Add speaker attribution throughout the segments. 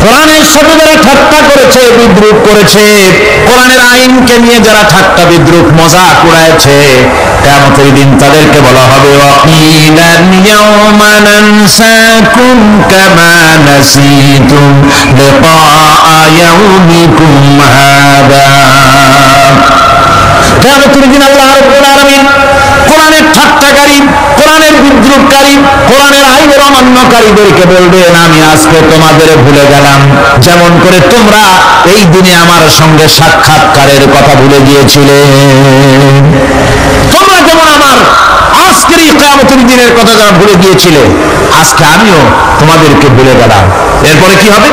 Speaker 1: কোরআনের সাথে যারা ঠাট্টা করেছে, বিদ্রুপ করেছে, কোরআনের আইনকে নিয়ে যারা ঠাট্টা বিদ্রুপ মজাক উড়াইছে, কিয়ামতের দিন তাদেরকে বলা হবে ওয়াকিলাল ইয়াওমা নানসাকুম কামা নাসিতুম লিকা ইয়াউমিকুম হাদা। কিয়ামতের দিন আল্লাহ রাব্বুল আলামিন কোরআনের ঠাট্টাকারী, কোরআনের বিদ্রুপকারী, কোরআনের আইনের অমান্যকারীদেরকে বলবেন আমি আজকে তোমাদের ভুলে গেলাম, যেমন করে তোমরা এই দিনে আমার সঙ্গে সাক্ষাৎকারের কথা ভুলে গিয়েছিলে। তোমরা যেমন আমার আজকের এই কিয়ামতের দিনের কথা যারা ভুলে গিয়েছিলে, আজকে আমিও তোমাদেরকে ভুলে গেলাম। এরপরে কি হবে?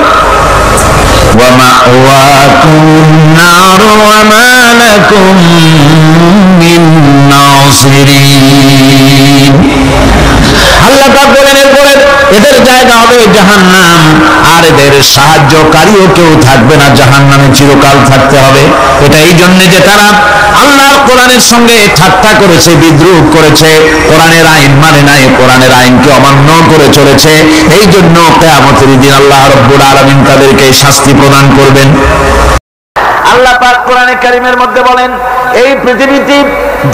Speaker 1: وَمَأْوَاكُمُ النَّارُ وَمَا لَكُم مِّن نَّاصِرِينَ। আল্লাহ পাক বলেন এরপরে এদের জায়গা হবে জাহান্নাম, আর এদের সাহায্যকারীও কেউ থাকবে না, জাহান্নামে চিরকাল থাকতে হবে। এটা এই জন্য যে তারা আল্লাহর কোরআনের সঙ্গে ঠাট্টা করেছে, বিদ্রুপ করেছে, কোরআনের আইন মানে নাই, কোরআনের আইনকে অমান্য করে চলেছে। এই জন্য কিয়ামতের দিন আল্লাহ রাব্বুল আলামিন তাদেরকে শাস্তি প্রদান করবেন। আল্লাহ পাক কোরআনে কারীমের মধ্যে বলেন এই পৃথিবীতে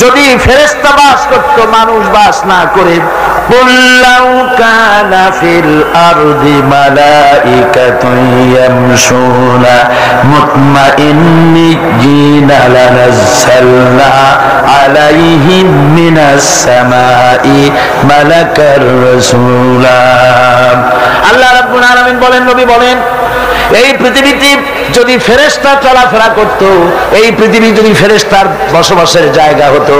Speaker 1: যদি ফেরেশতা বাস করত, মানুষ বাস না করে, قُلْ لَوْ كَانَ فِي الْأَرْضِ مَلَائِكَةٌ يَمْشُونَ مُطْمَئِنِّينَ لَنَزَّلْنَا عَلَيْهِم مِّنَ السَّمَاءِ مَلَكًا رَّسُولًا। আল্লাহ রাব্বুল আলামিন বলেন, নবী বলেন এই পৃথিবীতে যদি ফেরেশতা চলাফেরা করত, এই পৃথিবী যদি ফেরেশতার বসবাসের জায়গা হতো,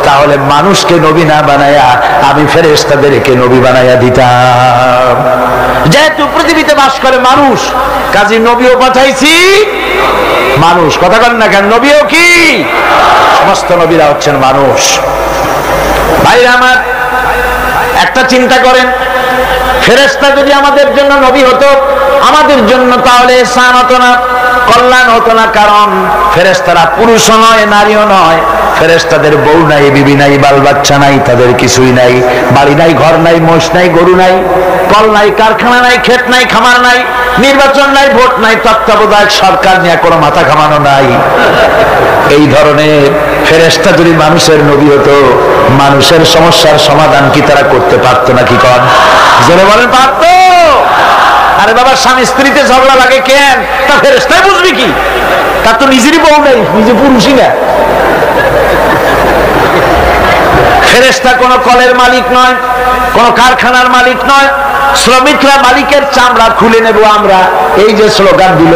Speaker 1: তাহলে মানুষকে নবী না বানায়া আমি ফেরেশতাদেরকে নবী বানায়া দিতাম। যেহেতু পৃথিবীতে বাস করে মানুষ, কাজী নবীও পাঠাইছি মানুষ। কথা বলেন না কেন? নবীও কি? সমস্ত নবীরা হচ্ছেন মানুষ। ভাইরা আমার, একটা চিন্তা করেন, ফেরেশতা যদি আমাদের জন্য নবী হতো, আমাদের জন্য তাহলে ihsan হতো না, কল্যাণ হতো না। কারণ ফেরেশতারা পুরুষও নয়, নারীও নয়। ফেরেশতাদের বউ নাই, বিবি নাই, বাল বাচ্চা নাই, তাদের কিছুই নাই, বাড়ি নাই, ঘর নাই, মোষ নাই, গরু নাই, কল নাই, কারখানা নাই, ক্ষেত নাই, খামার নাই, নির্বাচন নাই, ভোট নাই, তত্ত্বাবধায়ক সরকার নিয়ে কোনো মাথা ঘামানো নাই। এই ধরনের ফেরেশতা যদি মানুষের নবী হতো, মানুষের সমস্যার সমাধান কি তারা করতে পারতো নাকি? কন জোরে বলেন, পারতো? আরে বাবা, স্বামী স্ত্রীতে ঝগড়া লাগে কেন? তা ফেরেশতাই বুঝবি কি? তার তো নিজেরই বউ নেই, নিজে পুরুষই না। ফেরেশতা কোনো কলের মালিক নয়, কোন কারখানার মালিক নয়। শ্রমিকরা মালিকের চামড়া খুলে নেব আমরা, এই যে স্লোগান দিল,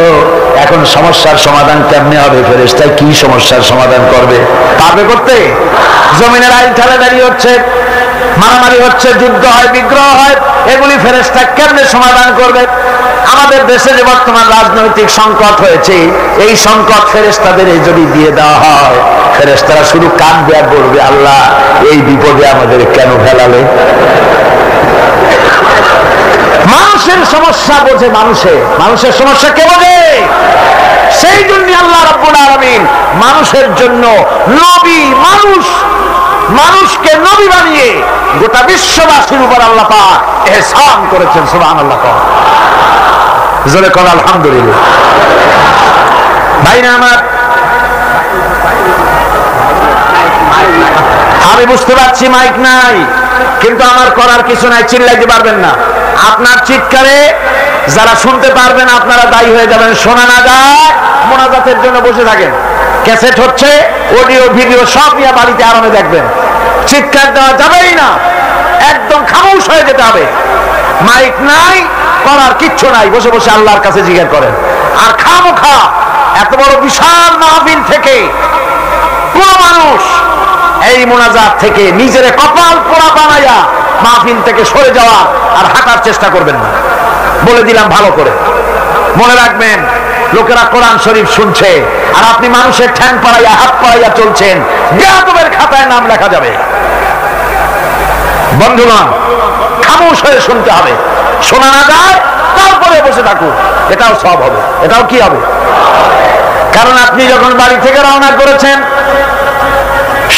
Speaker 1: এখন সমস্যার সমাধান কেমনে হবে? ফেরেশতা কি সমস্যার সমাধান করবে? পারবে করতে? জমিনের আইন ঠেলাঠেলি হচ্ছে, মারামারি হচ্ছে, যুদ্ধ হয়, বিগ্রহ হয়, এগুলি ফেরেশতা কেমনে সমাধান করবে? আমাদের দেশে যে বর্তমান রাজনৈতিক সংকট হয়েছে, এই সংকট ফেরেশতাদের যদি দিয়ে দেওয়া হয়, ফেরেশতারা শুধু কাঁদবে আর বলবে আল্লাহ এই বিপদে আমাদের কেন ফেলালে? মানুষের সমস্যা বোঝে মানুষের সমস্যা কে বোঝে? সেই জন্য আল্লাহ রাব্বুল আলামিন মানুষের জন্য নবী, মানুষকে নবী বানিয়ে গোটা বিশ্ববাসীর উপর আল্লাহ পাক ihsan করেছেন। সুবহানাল্লাহ। জোরে কর আলহামদুলিল্লাহ। ভাইরা আমার, আমি বুঝতে পারছি মাইক নাই, কিন্তু আমার করার কিছু নাই, চিল্লাইতে পারবেন না। আপনার চিৎকারে যারা শুনতে পারবেন আপনারা দায়ী হয়ে যাবেন। শোনা না যায়, মোনাজাতের জন্য বসে থাকেন, ক্যাসেট হচ্ছে, অডিও ভিডিও সব নিয়ে বাড়িতে আরামে দেখবেন। চিৎকার দেওয়া যাবেই না, একদম খামোশ হয়ে যেতে হবে। মাইক নাই, করার কিচ্ছু নাই, বসে বসে আল্লাহর কাছে জিজ্ঞাসা করেন। আর খামোখা এত বড় বিশাল মাহফিল থেকে কোন মানুষ এই মোনাজাত থেকে নিজের কপাল পোড়া বানাইয়া মাহফিল থেকে সরে যাওয়া আর হাঁটার চেষ্টা করবেন না, বলে দিলাম ভালো করে। মনে রাখবেন, লোকেরা কোরআন শরীফ শুনছে আর আপনি মানুষের ঠ্যাং পাড়াইয়া, হাত পাড়াইয়া চলছেন, বেয়াদবের খাতায় নাম লেখা যাবে। বন্ধুগণ, খামোশ হয়ে শুনতে হবে। শোনা না যায়, তারপরে বসে থাকুন, এটাও সব হবে। এটাও কি হবে? কারণ আপনি যখন বাড়ি থেকে রওনা করেছেন,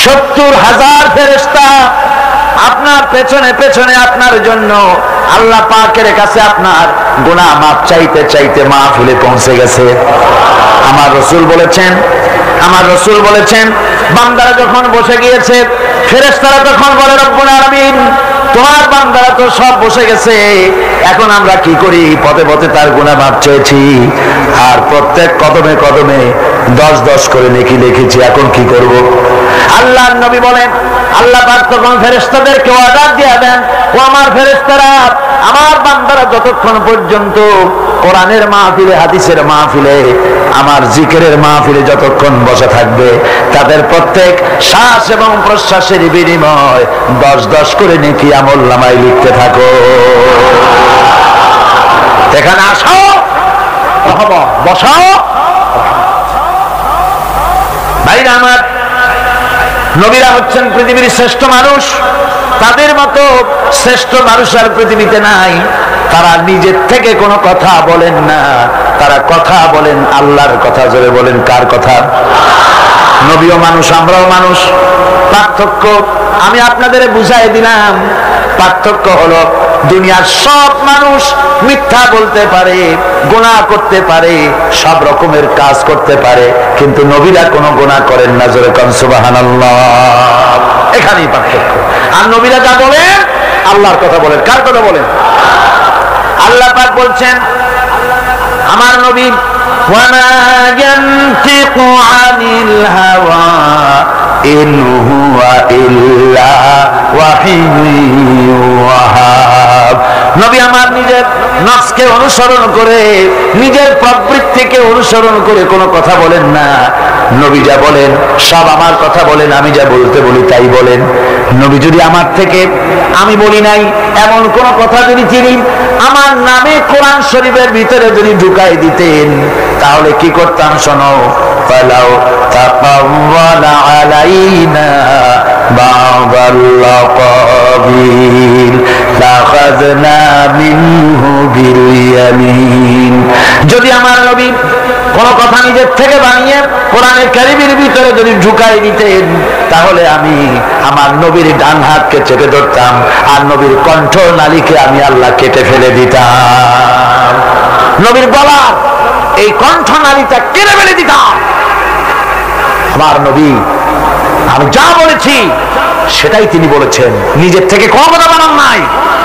Speaker 1: 70,000 ফেরেশতা আপনার পেছনে পেছনে আপনার জন্য আল্লাহ পাকের কাছে আপনার গুনাহ মাফ চাইতে চাইতে মাহফিলে পৌঁছে গেছে। আমার রাসূল বলেছেন বান্দারা যখন বসে গিয়েছে, ফেরেশতারা তখন বলে রব্বুল আলামিন তোমার বান্দারা তো সব বসে গেছে, এখন আমরা কি করি? পথে পথে তার গুনাহ মাফ চেয়েছি আর প্রত্যেক কদমে কদমে 10 করে নেকি লিখেছি, এখন কি করব? আল্লাহর নবী বলেন আল্লাহ পাক তখন ফেরেশতাদেরকে অর্ডার দিয়ে দেন, ও আমার ফেরেশতারা, আমার বান্দারা যতক্ষণ পর্যন্ত কোরআনের মাহফিলে, হাদিসের মাহফিলে, আমার জিকিরের মাহফিলে যতক্ষণ বসে থাকবে, তাদের প্রত্যেক শ্বাস এবং প্রশ্বাসের বিনিময় 10 করে নেকি আমলনামায় লিখতে থাকো। এখানে আসো, বসাও। ভাইরা আমার, নবীরা হচ্ছেন পৃথিবীর শ্রেষ্ঠ মানুষ। তাদের মতো শ্রেষ্ঠ মানুষ আর পৃথিবীতে নাই। তারা নিজের থেকে কোনো কথা বলেন না, তারা কথা বলেন আল্লাহর কথা। জোরে বলেন, কার কথা? নবীও মানুষ, আমরাও মানুষ। পার্থক্য আমি আপনাদের বুঝাই দিলাম। পার্থক্য হলো দুনিয়ার সব মানুষ মিথ্যা বলতে পারে, গুনাহ করতে পারে, সব রকমের কাজ করতে পারে, কিন্তু নবীরা কোনো গুনাহ করেন না। জোরে কোন সুবহানাল্লাহ। এখানেই পার্থক্য। আর নবীরা যা বলেন আল্লাহর কথা বলেন। কার কথা বলেন? আল্লাহ পাক বলছেন আমার নবী ওয়ামা ইয়ানতিকু আনিল হাওয়া ইন হুয়া ইল্লা ওয়াহিয়ুহা। নবী আমার নিজের নফসকে অনুসরণ করে, নিজের প্রবৃত্তিকে অনুসরণ করে কোনো কথা বলেন না। নবী যা বলেন সব আমার কথা বলেন, আমি যা বলতে বলি তাই বলেন। নবী যদি আমার থেকে আমি বলি নাই এমন কোন কথা যদি তিনি আমার নামে কোরআন শরীফের ভিতরে যদি ঢুকাই দিতেন, তাহলে কি করতাম শোনো। ফালাউ তাকাওয়ালা আলাইনা বা'দাল লাকাবিল লাখাযনা মিনহু বিল ইয়ামিন। যদি আমার নবী কোন কথা নিজের থেকে বানিয়ে কোরআনে কারীমের ভিতরে যদি ঢুকাই দিতেন, তাহলে আমি আমার নবীর ডান হাতকে চেপে ধরতাম আর নবীর কণ্ঠ নালীকে আমি আল্লাহ কেটে ফেলে দিতাম। নবীর গলার এই কণ্ঠ নালীটা কেটে ফেলে দিতাম। আমার নবী আমি যা বলেছি সেটাই তিনি বলেছেন, নিজের থেকে কোনো কথা বানান নাই।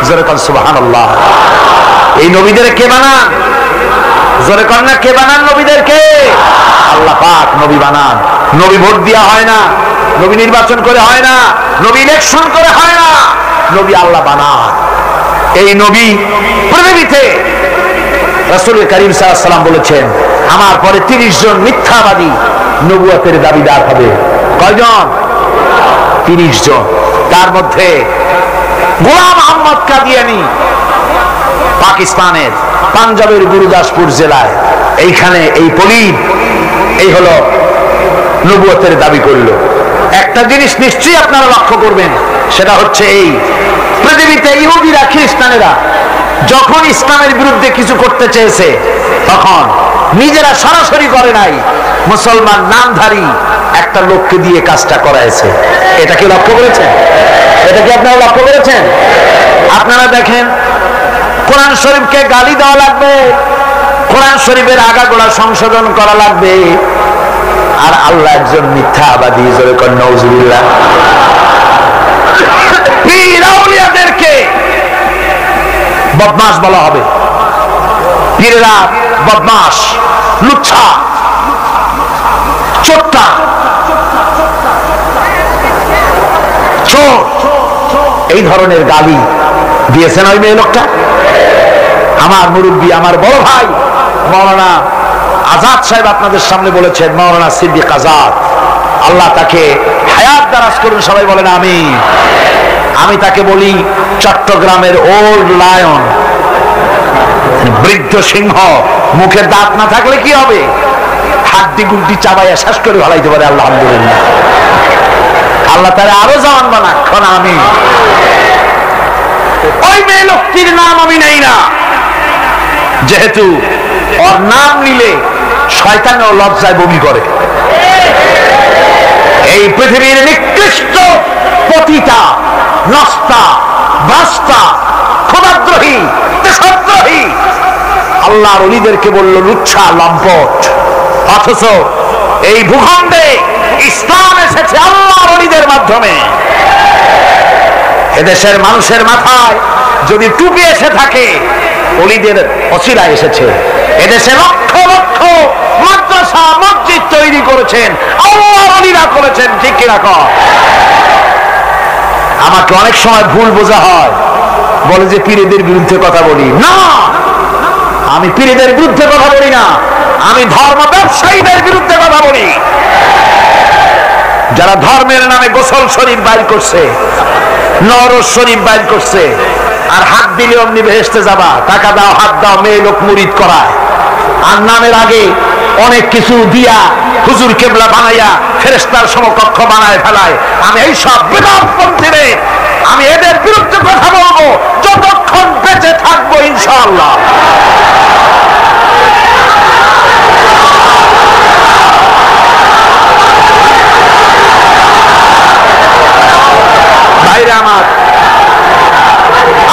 Speaker 1: জোরে কোন সুবহানাল্লাহ। এই নবীদের কে বানান? জোরে কোন না, কে বানান নবীদেরকে? আল্লাহ পাক নবী বানান। নবী ভোট দেওয়া হয় না, নবী নির্বাচন করে হয় না, নবী ইলেকশন করে হয় না, নবী আল্লাহ বানান। এই নবী পৃথিবীতে রাসূল করিম সাল্লাল্লাহু আলাইহি ওয়াসাল্লাম বলেছেন আমার পরে 30 জন মিথ্যাবাদী নবুয়তের দাবিদার হবে। কয়জন? 30 জন। তার মধ্যে গোলাম আহমদ কাদিয়ানী, পাকিস্তানের পাঞ্জাবের গুরুদাসপুর জেলায়, এইখানে এই পলিব এই হলো নবুয়তের দাবি করলো। একটা জিনিস নিশ্চয়ই আপনারা লক্ষ্য করবেন, সেটা হচ্ছে এই পৃথিবীতে ইহুদিরা, খ্রিস্টানেরা যখন ইসলামের বিরুদ্ধে কিছু করতে চেয়েছে, তখন নিজেরা সরাসরি করে নাই, মুসলমান নামধারী একটা লোককে দিয়ে কাজটা করাইছে। এটা কি লক্ষ্য করেছেন? এটা কি আপনারা লক্ষ্য করেছেন? আপনারা দেখেন, কোরআন শরীফকে গালি দেওয়া লাগবে, কোরআন শরীফের আগাগোড়া সংশোধন করা লাগবে, আর আল্লাহ একজন মিথ্যাবাদী। জোরে কোন নাউজুবিল্লাহ। পীর আউলিয়াদেরকে বদমাশ বলা হবে। পীরেরা বদমাশ, লুচ্ছা, চোট্টা, চোর, এই ধরনের গালি দিয়েছেন ওই মেয়ে লোকটা। আমার মুরব্বী, আমার বড় ভাই মাওলানা আজাদ সাহেব আপনাদের সামনে বলেছেন, মাওলানা সিদ্দিক আজাদ, আল্লাহ তাকে হায়াত দারাজ করুন। সবাই বলেন আমিন। আমি তাকে বলি চট্টগ্রামের ওল্ড লায়ন, বৃদ্ধ সিংহ। মুখের দাঁত না থাকলে কি হবে? হাড্ডি গুড্ডি চাবাইয়া শেষ করে ভালাইতে পারে। আল্লাহ আলহামদুলিল্লাহ, আল্লাহ তারা আরো জামান বানাক। আমি ওই মেয়ে লোকটির নাম আমি নেই না, যেহেতু ওর নাম নিলে শয়তানও লজ্জায় বমি করে। এই পৃথিবীর নিকৃষ্ট পতিতা, নষ্টা, ভ্রষ্টা, খোদা ক্ষমাদ্রোহী, দেশদ্রোহী। আল্লাহর ওলিদেরকে বলল লুচ্ছা, লম্পট। অথচ এই ভূখণ্ডে ইসলাম এসেছে আল্লাহর ওলিদের মাধ্যমে। এদেশের মানুষের মাথায় যদি টুপি এসে থাকে, ওলিদের ওসিলায় এসেছে। এদেশে লক্ষ লক্ষ মাদ্রাসা মসজিদ তৈরি করেছেন আল্লাহর ওলিরা করেছেন, ঠিক কি না? আমাকে অনেক সময় ভুল বোঝা হয়, বলে যে পীরদের বিরুদ্ধে কথা বলি। না, আমি পীরদের বিরুদ্ধে কথা বলি না, আমি ধর্ম ব্যবসায়ীদের বিরুদ্ধে কথা বলি, যারা ধর্মের নামে গোসল শরীফ বাইর করছে, নরস শরীফ বাইর করছে, আর হাত দিলে অমনি বেহেশতে যাবা, টাকা দাও, হাত দাও, মেয়ে লোক মুরিদ করায়, আর নামের আগে অনেক কিছু দিয়া হুজুর কেবলা বানাইয়া ফেরেশতার সমকক্ষ বানায় ফেলায়। আমি এই সব বিদাতপন্থীদের, আমি এদের বিরুদ্ধে কথা বলবো যতক্ষণ বেঁচে থাকবো ইনশাআল্লাহ। ভাইরা আমার,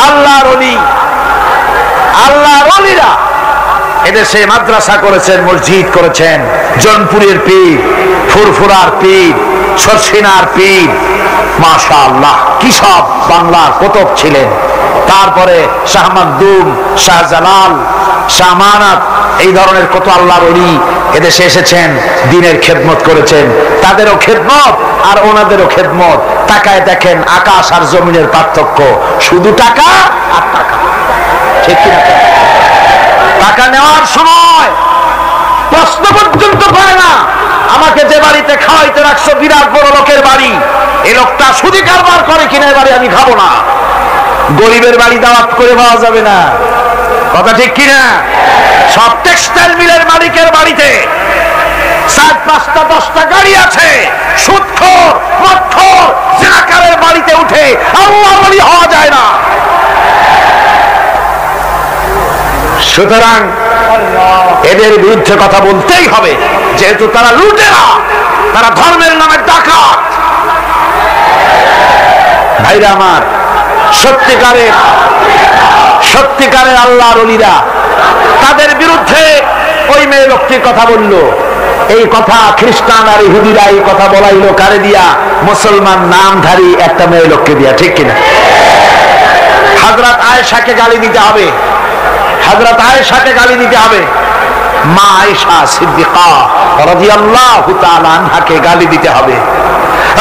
Speaker 1: আল্লাহর ওলি, আল্লাহর ওলিরা এদেশে মাদ্রাসা করেছেন, মসজিদ করেছেন। জনপুরের পীর, ফুরফুরার পীর, শর্ষিনার পীর, মাশাআল্লাহ কি সব বাংলার কুতুব ছিলেন। তারপরে শাহ মাকদুম, শাহ জালাল, শাহ আমানত, এই ধরনের কত আল্লাহর ওলি এদেশে এসেছেন, দ্বীনের খেদমত করেছেন। তাদেরও খেদমত আর ওনাদেরও খেদমত, তাকায় দেখেন আকাশ আর জমিনের পার্থক্য, শুধু টাকা আর টাকা, ঠিক কি না? টাকা নেওয়ার সময় প্রশ্ন পর্যন্ত করে না, আমাকে যে বাড়িতে খাওয়াইতে রাখছো বিরাট বড় লোকের বাড়ি, এই লোকটা সুদি কারবার করে কিনা, বাড়ি আমি খাবো না। গরিবের বাড়ি দাওয়াত করে পাওয়া যাবে না, কথা ঠিক কিনা? সব টেক্সটাইল মিলের মালিকের বাড়িতে 4-5টা 10টা গাড়ি আছে, সুদখোর, মদখোর, জিনাকারের বাড়িতে উঠে আল্লাহর ওলি হওয়া যায় না। সুতরাং এদের বিরুদ্ধে কথা বলতেই হবে, যেহেতু তারা লুটেরা, তারা ধর্মের নামে ডাকাত। ভাইরা আমার, সত্যিকারের সত্যিকারের আল্লাহর ওলিরা, তাদের বিরুদ্ধে ওই মেয়ে লোকটির কথা বলল। এই কথা খ্রিস্টান আর ইহুদিরা এই কথা বলাইলো কারে দিয়া? মুসলমান নামধারী একটা মেয়ে লোককে দিয়া, ঠিক কিনা? হযরত আয়েশাকে গালি দিতে হবে, হযরত আয়েশাকে গালি দিতে হবে, মা আয়েশা সিদ্দিকা রাদিয়াল্লাহু তাআলা আনহাকে গালি দিতে হবে,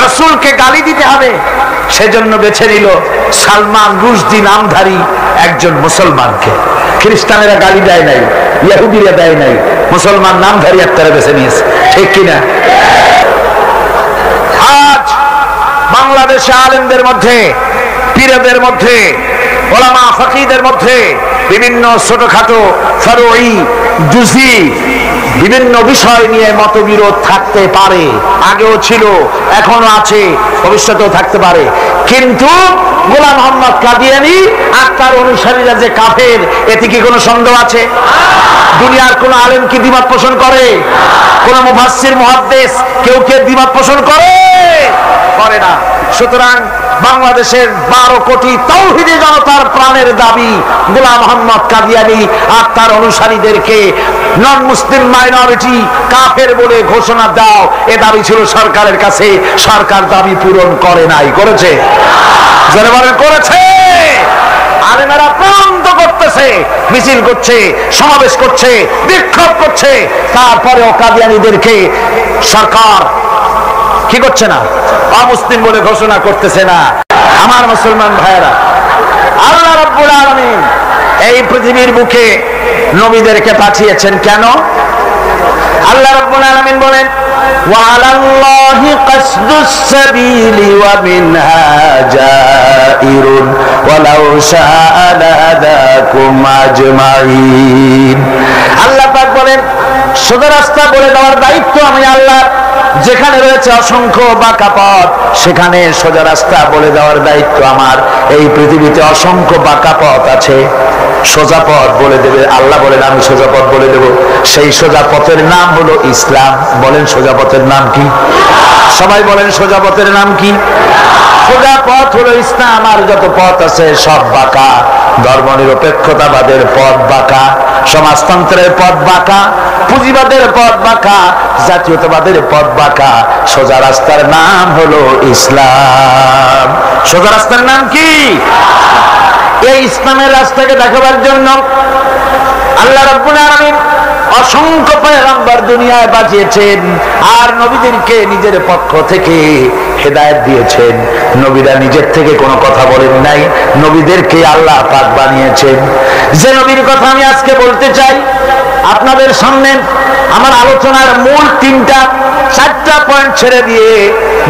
Speaker 1: রাসূলকে গালি দিতে হবে। সেজন্য বেছে নিল সালমান রুশদি নামধারী একজন মুসলমানকে। খ্রিস্টানেরা গালি দেয় নাই, ইহুদিরা দেয় নাই, মুসলমান নামধারী একটারে বেছে নিয়েছে, ঠিক কিনা? আজ বাংলাদেশে আলেমদের মধ্যে, পীরদের মধ্যে, ওলামা ফকিহদের মধ্যে বিভিন্ন ছোটখাটো ফরঈ জুজি বিভিন্ন বিষয় নিয়ে মতবিরোধ থাকতে পারে, আগেও ছিল, এখনো আছে, ভবিষ্যতেও থাকতে পারে। কিন্তু গোলাম মোহাম্মদ কাদিয়ানী আর তার অনুসারীরা যে কাফের, এতে কি কোনো সন্দেহ আছে? দুনিয়ার কোন আলেম কি দ্বিমত পোষণ করে? কোন মুফাসসির, মুহাদ্দিস কেউ কে দ্বিমত পোষণ করে? করে না। সুতরাং বাংলাদেশের 12 কোটি তাওহীদি জনতার প্রাণের দাবি গোলাম মোহাম্মদ কাদিয়ানী আর তার অনুসারীদেরকে নন মুসলিম মাইনরিটি কাফের বলে ঘোষণা দাও, এ দাবি ছিল সরকারের কাছে। সরকার দাবি পূরণ করে নাই, করেছে? যারা বলেন করেছে। আলেমেরা প্রান্ত করতেছে, মিছিল করছে, সমাবেশ করছে, বিক্ষোভ করছে, তারপরেও কাদিয়ানীদেরকে সরকার কি করছে না? অমুসলিম বলে ঘোষণা করতেছে না। আমার মুসলমান ভাইয়েরা, আল্লাহ রাব্বুল আলামিন এই পৃথিবীর বুকে নবীদেরকে পাঠিয়েছেন কেন? আল্লাহ রাব্বুল আলামিন বলেন, ওয়া আলাল্লাহি কাসদুস সাবিলি ওয়া মিনহা জাইরুন ওয়ালাউ শাআ লাহাদাকুম আজমাইন। আল্লাহ পাক বলেন, সোজা রাস্তা বলে দেওয়ার দায়িত্ব আমি আল্লাহ। যেখানে রয়েছে অসংখ্য বাঁকা পথ, সেখানে সোজা রাস্তা বলে দেওয়ার দায়িত্ব আমার। এই পৃথিবীতে অসংখ্য বাঁকা পথ আছে, সোজা পথ বলে দেবে আল্লাহ। বলেন আমি সোজা পথ বলে দেব। সেই সোজা পথের নাম হলো ইসলাম। বলেন সোজা পথের নাম কি? সবাই বলেন সোজা পথের নাম কি? সোজা পথ হলো ইসলাম, আর যত পথ আছে সব বাঁকা। ধর্মনিরপেক্ষতাবাদের পথ বাঁকা, সমাজতন্ত্রের পথ বাঁকা, পুঁজিবাদের পথ বাঁকা, জাতীয়তাবাদের পথ বাঁকা। সোজা রাস্তার নাম হলো ইসলাম। সোজা রাস্তার নাম কি? এই ইসলামের রাস্তাকে দেখাবার জন্য আল্লাহ রাব্বুল আলামিন অসংখ্য পয়গম্বর দুনিয়ায় পাঠিয়েছেন, আর নবীদেরকে নিজের পক্ষ থেকে হেদায়েত দিয়েছেন। নবীরা নিজের থেকে কোনো কথা বলেন নাই, নবীদেরকে আল্লাহ পাক বানিয়েছেন। যে নবীর কথা আমি আজকে বলতে চাই আপনাদের সামনে, আমার আলোচনার মূল চারটা পয়েন্ট ছেড়ে দিয়ে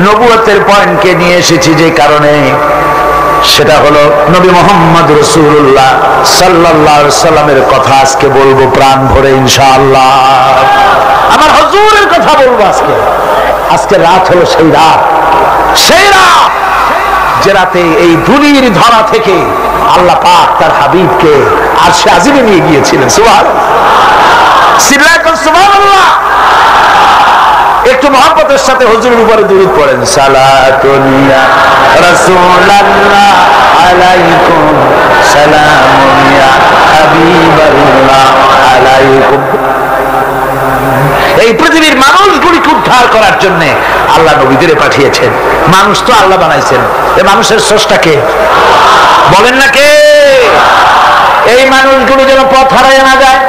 Speaker 1: নবুয়তের পয়েন্টকে নিয়ে এসেছি, যে কারণে সেটা হলো নবী মুহাম্মদ রাসূলুল্লাহ সাল্লাল্লাহু আলাইহি সাল্লামের কথা আজকে বলবো প্রাণ ভরে ইনশাআল্লাহ। আমার হুজুরের কথা বলবো আজকে। আজকে রাত হলো সেই রাত যে রাতে এই ধুলির ধরা থেকে আল্লাহ পাক তার হাবিবকে আরশে আজিমে নিয়ে গিয়েছিলেন। সুবহানাল্লাহ। একটু মহব্বতের সাথে হুজুরের উপরে দুরূদ পড়েন। সালাতুন ইয়া রাসূলুল্লাহ আলাইকুম, সালামুন ইয়া হাবিবাল্লাহ আলাইকুম। এই পৃথিবীর মানুষগুলিকে উদ্ধার করার জন্য আল্লাহ নবীদের পাঠিয়েছেন। মানুষ তো আল্লাহ বানাইছেন, এই মানুষের স্রষ্টাকে বলেন না কে? এই মানুষগুলো যেন পথ হারায় না যায়,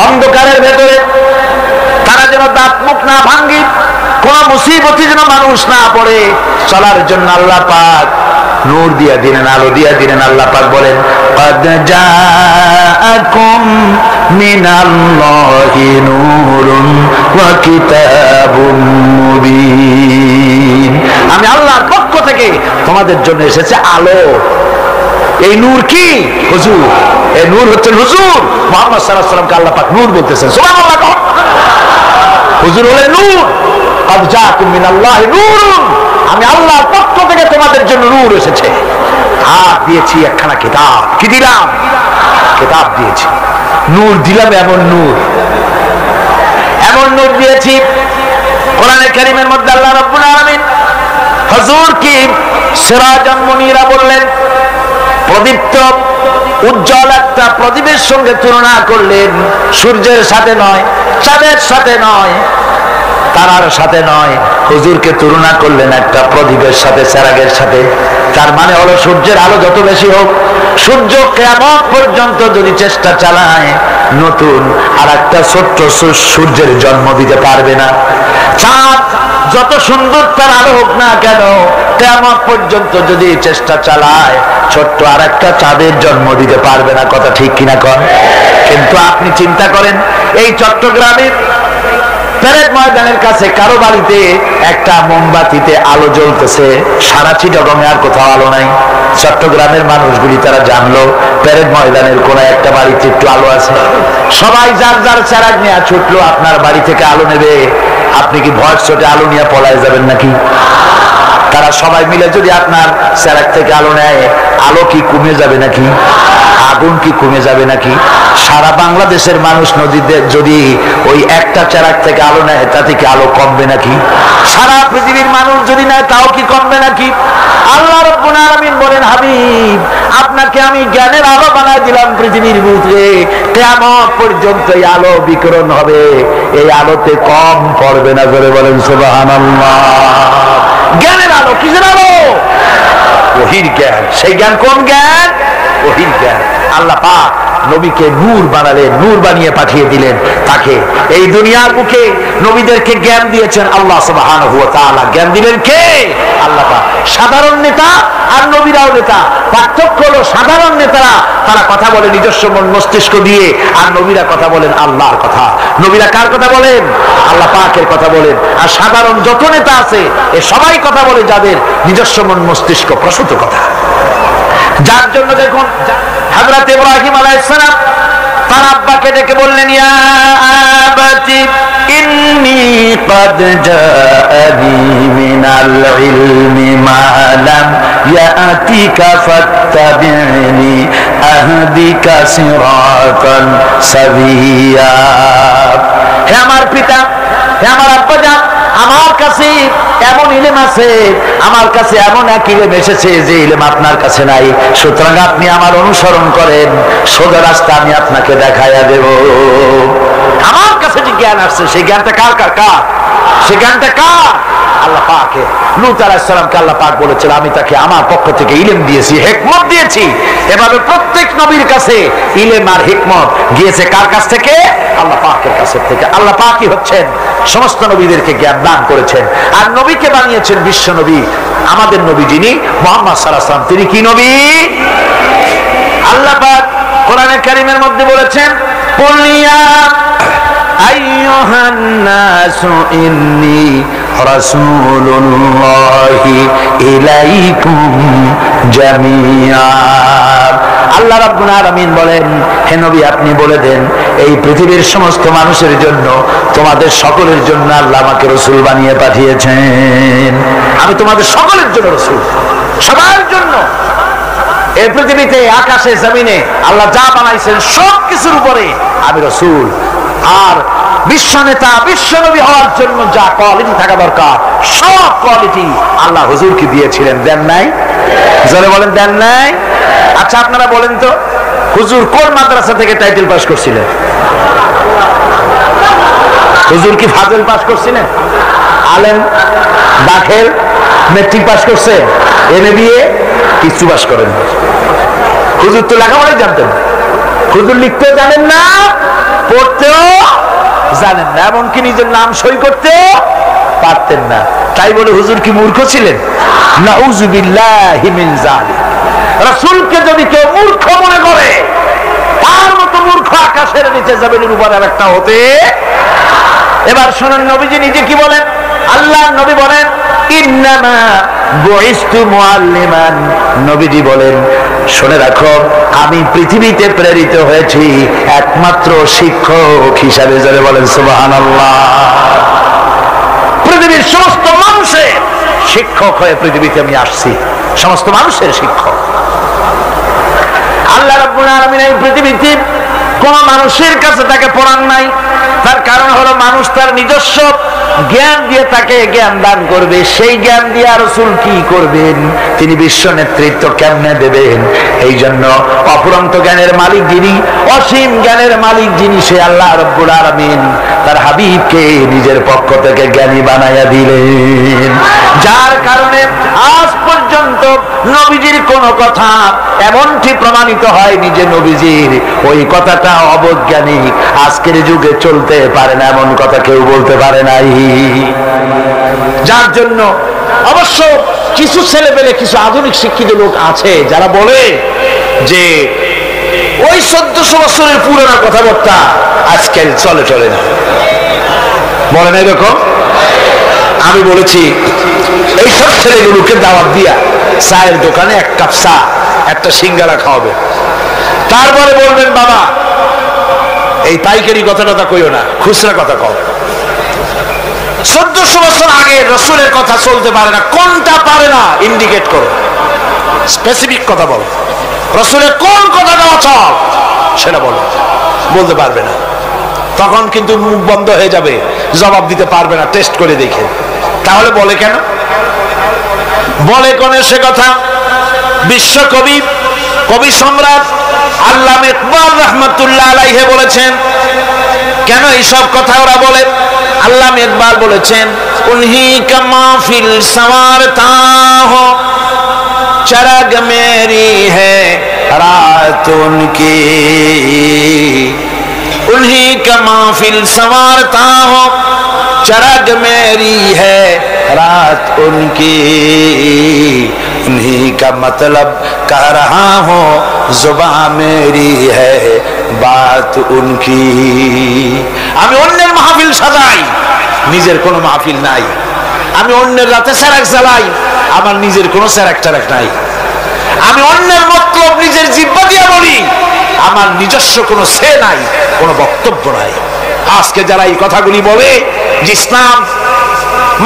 Speaker 1: অন্ধকারের ভেতরে তারা যেন দাঁত মুখ না ভাঙ্গি, কোন মুসিবতে যেন মানুষ না পড়ে, চলার জন্য আল্লাহ পাক নূর দিয়া দিলেন, আলো দিয়া দিলেন। আল্লাহ পাক বলেন قد جاءكم من الله نور وكتاب مبين। আমি আল্লাহর পক্ষ থেকে তোমাদের জন্য এসেছে আলো। এই নূর কি? হুজুর। এই নূর হচ্ছে হুজুর মুহাম্মদ সাল্লাল্লাহু আলাইহি ওয়াসাল্লামকে আল্লাহ পাক নূর বলতেছেন। সুবহানাল্লাহ। হুজুর হলেন নূর। قد جاءكم من الله نور। আমি আল্লাহর পক্ষ থেকে তোমাদের জন্য নূর এসেছে। আর দিয়েছি একখানা কিতাব। কি দিলাম? কিতাব দিয়েছি। নূর দিলাম, এমন নূর দিয়েছি। কোরআনে কারীমের মধ্যে আল্লাহ রাব্বুল আলামিন হুজুর কি সিরাজাম মুনীরা বললেন। প্রদীপ্ত উজ্জ্বল একটা প্রদীপের সঙ্গে তুলনা করলেন। সূর্যের সাথে নয়, চাঁদের সাথে নয়, তারার সাথে নয়, হুজুরকে তুলনা করলেন একটা প্রদীপের সাথে, চেরাগের সাথে। তার মানে হলো সূর্যের আলো যত বেশি হোক, সূর্য কিয়ামত পর্যন্ত যদি চেষ্টা চালায় নতুন আর একটা ছোট্ট সূর্যের জন্ম দিতে পারবে না। চাঁদ যত সুন্দর তার আলো হোক না কেন, কিয়ামত পর্যন্ত যদি চেষ্টা চালায় ছোট্ট আর একটা চাঁদের জন্ম দিতে পারবে না। কথা ঠিক কিনা কন? কিন্তু আপনি চিন্তা করেন, এই চট্টগ্রামের প্যারেড ময়দানের কাছে কারো বাড়িতে একটা মোমবাতিতে আলো জ্বলতেছে, সারা চিটাগংয়ে আর কোথাও আলো নাই। চট্টগ্রামের মানুষগুলি তারা জানলো প্যারেড ময়দানের কোন একটা বাড়িতে একটু আলো আছে। সবাই যার যার চেরাগ নিয়ে ছুটলো আপনার বাড়ি থেকে আলো নেবে। আপনি কি ভয় চোটে আলো নিয়ে পলায় যাবেন নাকি? তারা সবাই মিলে যদি আপনার চেরাগ থেকে আলো নেয়, আলো কি কমে যাবে নাকি? আগুন কি কমে যাবে নাকি? সারা বাংলাদেশের মানুষ নদীতে যদি ওই একটা চেরাগ থেকে আলো নেয়, তাতে কি আলো কমবে নাকি? সারা পৃথিবীর মানুষ যদি নেয়, তাও কি কমবে নাকি? আল্লাহ রাব্বুল আলামিন বলেন, হাবিব আপনাকে আমি জ্ঞানের আলো বানায় দিলাম পৃথিবীর বুকে। কিয়ামত পর্যন্ত এই আলো বিকিরণ হবে, এই আলোতে কম পড়বে না। জোরে বলেন সুবহানাল্লাহ। জ্ঞানের আলো, কিসের আলো? ওহীর জ্ঞান। সেই জ্ঞান কোন জ্ঞান? ওহীর জ্ঞান। আল্লাহ পাক নবীকে নূর বানালেন, নূর বানিয়ে পাঠিয়ে দিলেন তাকে এই দুনিয়ার বুকে। নবীদেরকে জ্ঞান দিয়েছেন আল্লাহ সুবহানাহু ওয়া তাআলা। জ্ঞান দিলেন কে? আল্লাহ পাক। সাধারণ নেতা আর নবীরাও নেতা। পার্থক্য হলো সাধারণ নেতারা তারা কথা বলে নিজস্ব মন মস্তিষ্ক দিয়ে, আর নবীরা কথা বলেন আল্লাহর কথা। নবীরা কার কথা বলেন? আল্লাহ পাকের কথা বলেন। আর সাধারণ যত নেতা আছে এ সবাই কথা বলে যাদের নিজস্ব মন মস্তিষ্ক প্রসূত কথা। যার জন্য দেখুন হযরত ইব্রাহিম আলাইহিস সালাম তার আব্বাকে ডেকে বললেন, ইয়া আবাতি ইন্নী ক্বাদ জাআনি মিনাল ইলমি মা লাম ইয়াতিকা ফাত্তাবি'নি আহদিকা সিরাতান সাবিয়া। হে আমার পিতা, হে আমার আব্বাজান, আমার কাছে এমন ইলম আছে, আমার কাছে এমন এক ইলম এসেছে যে ইলম আপনার কাছে নাই, সুতরাং আপনি আমার অনুসরণ করেন, সোজা রাস্তা আমি আপনাকে দেখাইয়া দেব। আমার কাছে যে জ্ঞান আসছে সেই জ্ঞানটা কার কার কার সেই জ্ঞানটা কার? আল্লাহ পাকের। লূত আলাইহিস সালামকে আল্লাহ পাক বলেছিল আমি তাকে আমার পক্ষ থেকে ইলম দিয়েছি, হিকমত দিয়েছি। এভাবে প্রত্যেক নবীর কাছে ইলম আর হিকমত গিয়েছে কার কাছ থেকে? আল্লাহ পাকের কাছ থেকে। আল্লাহ পাকই হচ্ছেন সমস্ত নবীদেরকে জ্ঞান দান করেছেন, আর নবীকে বানিয়েছেন বিশ্ব নবী। আমাদের নবী যিনি মুহাম্মদ সাল্লাল্লাহু আলাইহি ওয়াসাল্লাম, তিনি কি নবী? আল্লাহ পাক কোরআনে কারীমের মধ্যে বলেছেন কুল ইয়া আইয়ুহান নাসু ইন্নী রাসূলুল্লাহি ইলাইকুম জামিআ। আল্লাহ রাব্বুল আলামিন বলেন, হে নবী আপনি বলে দেন এই পৃথিবীর সমস্ত মানুষের জন্য, তোমাদের সকলের জন্য আল্লাহ আমাকে রাসূল বানিয়ে পাঠিয়েছেন। আমি তোমাদের সকলের জন্য রাসূল, সবার জন্য। এই পৃথিবীতে আকাশে জমিনে আল্লাহ যা বানাইছেন সব কিছুর উপরে আমি রাসূল। আর বিশ্ব নেতা বিশ্ব নবী হওয়ার জন্য যা কোয়ালিটি থাকা দরকার সব কোয়ালিটি আল্লাহ হুজুরকে দিয়েছিলেন, দেন নাই? জোরে বলেন দেন নাই? আচ্ছা আপনারা বলেন তো, হুজুর কোন মাদ্রাসা থেকে টাইটেল পাস করছিলেন? হুজুর কি ফাজিল পাস করছিলেন? আলেম, দাখিল, মেট্রিক পাস করছে? এমএ বিএ কিছু পাস করেন? হুজুর তো লেখাপড়াই জানতেন, হুজুর লিখতেও জানেন না, পড়তেও জানেন না, এমনকি নিজের নাম সই করতেও পারতেন না। তাই বলে হুজুর কি মূর্খ ছিলেন? নাউযুবিল্লাহি মিন যালিক। রাসূলকে যদি কেউ মূর্খ মনে করে, তার মতো মূর্খ আকাশের নিচে জমিনের উপর একটা হতে। এবার শুনুন নবীজি নিজে কি বলেন। আল্লাহ নবী বলেন ইন্নামা বুইস্তু মুআল্লিমান। নবীজি বলেন শুনে রাখো, আমি পৃথিবীতে প্রেরিত হয়েছি একমাত্র শিক্ষক হিসাবে। যারা বলেন সুবহানাল্লাহ। পৃথিবীর সমস্ত মানুষের শিক্ষক হয়ে পৃথিবীতে আমি আসছি, সমস্ত মানুষের শিক্ষক। আল্লাহ রাব্বুল আলামিন এই পৃথিবীতে কোন মানুষের কাছে তাকে পড়ান নাই। তার কারণ হলো মানুষ তার নিজস্ব জ্ঞান দিয়ে তাকে জ্ঞান দান করবে, সেই জ্ঞান দিয়ে রাসূল কি করবেন, তিনি বিশ্ব নেতৃত্ব কেমনে দেবেন। এই জন্য অফুরন্ত জ্ঞানের মালিক যিনি, অসীম জ্ঞানের মালিক যিনি, সে আল্লাহ রাব্বুল আলামিন তার হাবিবকে নিজের পক্ষ থেকে জ্ঞানী বানাইয়া দিলেন। যার কারণে আজ পর্যন্ত নবীজির কোন কথা এমনটি প্রমাণিত হয়নি যে নবীজির ওই কথাটা অবৈজ্ঞানিক, আজকের যুগে চলতে পারে না এমন কথা কেউ বলতে পারে নাই। যার জন্য অবশ্য কিছু ছেলেপেলে, কিছু আধুনিক শিক্ষিত লোক আছে যারা বলে যে ওই 1400 বছরের পুরোনো কথাবার্তা আজকাল চলে না, বলে না এরকম। আমি বলেছি এই সব ছেলেগুলোকে দাওয়াত দিয়া চায়ের দোকানে এক কাপ চা, একটা সিঙ্গারা খাওয়াবে, তারপরে বলবেন বাবা এই পাইকারি কথাটা কইও না, খুচরা কথা কও। 1400 বছর আগে রাসূলের কথা চলতে পারে না, কোনটা পারে না ইন্ডিকেট করো, স্পেসিফিক কথা বলো, রাসূলের কোন কথাটা অচল সেটা বলো। বলতে পারবে না, তখন কিন্তু মুখ বন্ধ হয়ে যাবে, জবাব দিতে পারবে না, টেস্ট করে দেখে। তাহলে বলে কেন? বলে কোন সে কথা? বিশ্বকবি, কবি সম্রাট আল্লামা ইকবাল রাহমাতুল্লাহ আলাইহি বলেছেন কেন এইসব কথা ওরা বলে। আল্লামা ইকবাল বলেছেন উনহি কা মাহফিল সওয়ারতা হো চরগ মেরি হ্যায় রাত উনকি, उन्हीं का महफिल संवारता हो चरग मेरी है रात उनकी, उन्हीं का मतलब कह रहा हूँ जुबां मेरी है बात उनकी। আমি অন্যের মাহফিল সাজাই, নিজের কোনো মাহফিল নাই। আমি অন্যের রাতে সেরাক জ্বালাই, আমার নিজের কোনো সেরাক টেরাক নাই। আমি অন্যের মতলব নিজের জিহ্বা দিয়ে বলি, আমার নিজস্ব কোনো সে নাই, কোনো বক্তব্য নাই। আজকে যারা এই কথাগুলি বলে যে ইসলাম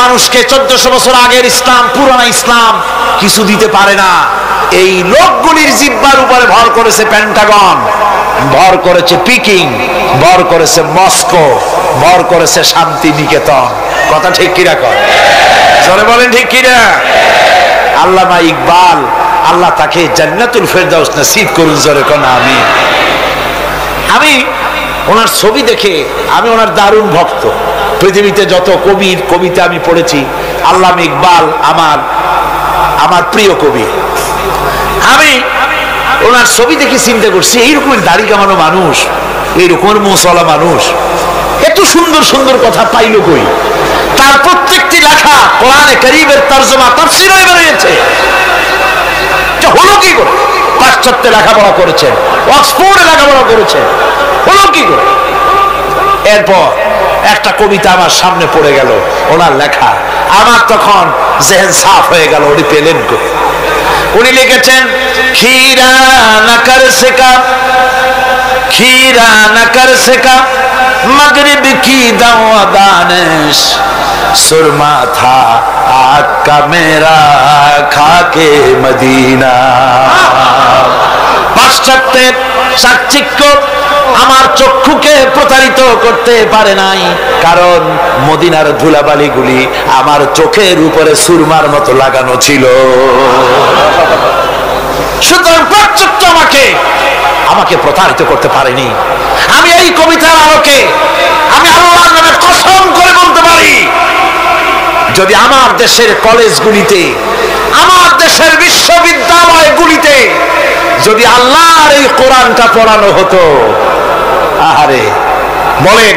Speaker 1: মানুষকে 1400 বছর আগের ইসলাম, পুরানো ইসলাম কিছু দিতে পারে না, এই লোকগুলির জিহ্বার উপরে ভর করেছে পেন্টাগন, ভর করেছে পিকিং, ভর করেছে মস্কো, ভর করেছে শান্তি নিকেতন। কথা ঠিক কি রাখো? জোরে বলেন ঠিক কিনা? আল্লামা ইকবাল, আল্লাহ তাকে জান্নাতুল ফেরদাউস নসিব করুন, জোরে কোন আমিন। আমি ওনার ছবি দেখে আমি ওনার দারুণ ভক্ত। পৃথিবীতে যত কবির কবিতা আমি পড়েছি, আল্লামা ইকবাল আমার প্রিয় কবি। আমি ওনার ছবি দেখে চিন্তা করছি, এইরকম দাড়ি কামানো মানুষ, এইরকম মুসলা মানুষ এত সুন্দর সুন্দর কথা পাইল কই? তার প্রত্যেকটি লেখা কোরআনে কারীমের তরজমা তাফসীর হয়ে বেরিয়েছে। হলো কি করে? পাশ্চাত্যে লেখাপড়া করেছেন, অক্সফোর্ডে লেখাপড়া করেছেন, হলো কি করে? এরপর একটা কবিতা আমার সামনে পড়ে গেল, ওনার লেখা। আমার তখন জেহেন সাফ হয়ে গেল, উনি পেলেন কই? উনি লিখেছেন, খীরা না কর সেকা, খীরা না কর সেকা मगरिब की दवा दानिश, सुरमा था आका मेरा खाके मदीना। পাশ্চাত্যের চাকচিক্য আমার চক্ষুকে প্রতারিত করতে পারে নাই, কারণ মদিনার ধুলাবালিগুলি আমার চোখের উপরে সুরমার মতো লাগানো ছিল। সুতরাং পাশ্চাত্য আমাকে প্রতারিত করতে পারেনি। আমি এই কবিতার আলোকে আমি আল্লাহর নামে কসম করে বলতে পারি, যদি আমার দেশের কলেজগুলিতে, আমার দেশের বিশ্ববিদ্যালয়গুলিতে যদি আল্লাহর এই কোরআনটা পড়ানো হতো, আহারে বলেন,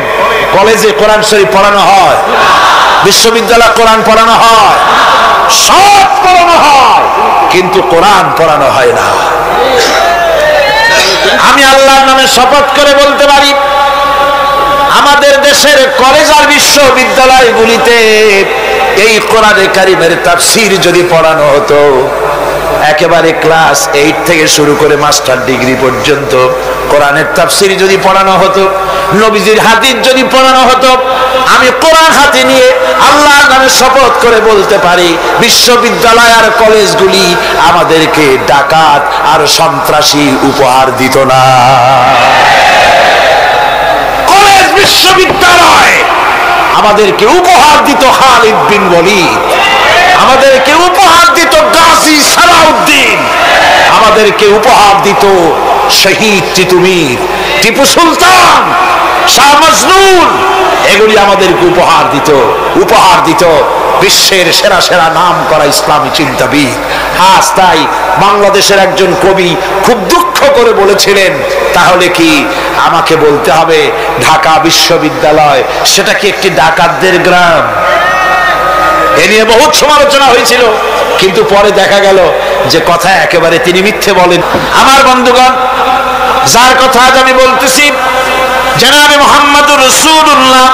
Speaker 1: কলেজে কোরআন শরীফ পড়ানো হয়, বিশ্ববিদ্যালয়ে কোরআন পড়ানো হয়, সব পড়ানো হয়, কিন্তু কোরআন পড়ানো হয় না। আমি আল্লাহর নামে শপথ করে বলতে পারি, আমাদের দেশের কলেজ আর বিশ্ববিদ্যালয়গুলিতে এই কোরআনে কারীমের তাফসীর যদি পড়ানো হতো, একেবারে ক্লাস 8 থেকে শুরু করে মাস্টার ডিগ্রি পর্যন্ত কোরআনের তাফসীর যদি পড়ানো হতো, নবীজির হাদিস যদি পড়ানো হতো, আমি কোরআন হাতে নিয়ে আল্লাহর নামে শপথ করে বলতে পারি, বিশ্ববিদ্যালয় আর কলেজগুলি আমাদেরকে ডাকাত আর সন্ত্রাসী উপহার দিত না। কলেজ বিশ্ববিদ্যালয় আমাদেরকে উপহার দিত খালিদ বিন ওয়ালিদ, আমাদেরকে উপহার দিত গাজী সালাউদ্দিন, আমাদেরকে উপহার দিত শহীদ তিতুমীর, টিপু সুলতান, শাহ মজনুন, এগুলি আমাদেরকে উপহার দিত বিশ্বের সেরা সেরা নাম করা ইসলামী চিন্তাবিদ। আজ তাই বাংলাদেশের একজন কবি খুব দুঃখ করে বলেছিলেন, তাহলে কি আমাকে বলতে হবে ঢাকা বিশ্ববিদ্যালয় সেটা কি একটি ডাকাতদের গ্রাম? এ নিয়ে বহুত সমালোচনা হয়েছিল, কিন্তু পরে দেখা গেল যে কথা একেবারে তিনি মিথ্যে বলেন। আমার বন্ধুগণ, যার কথা আজ আমি বলতেছি, জনাবে মুহাম্মদুর রাসূলুল্লাহ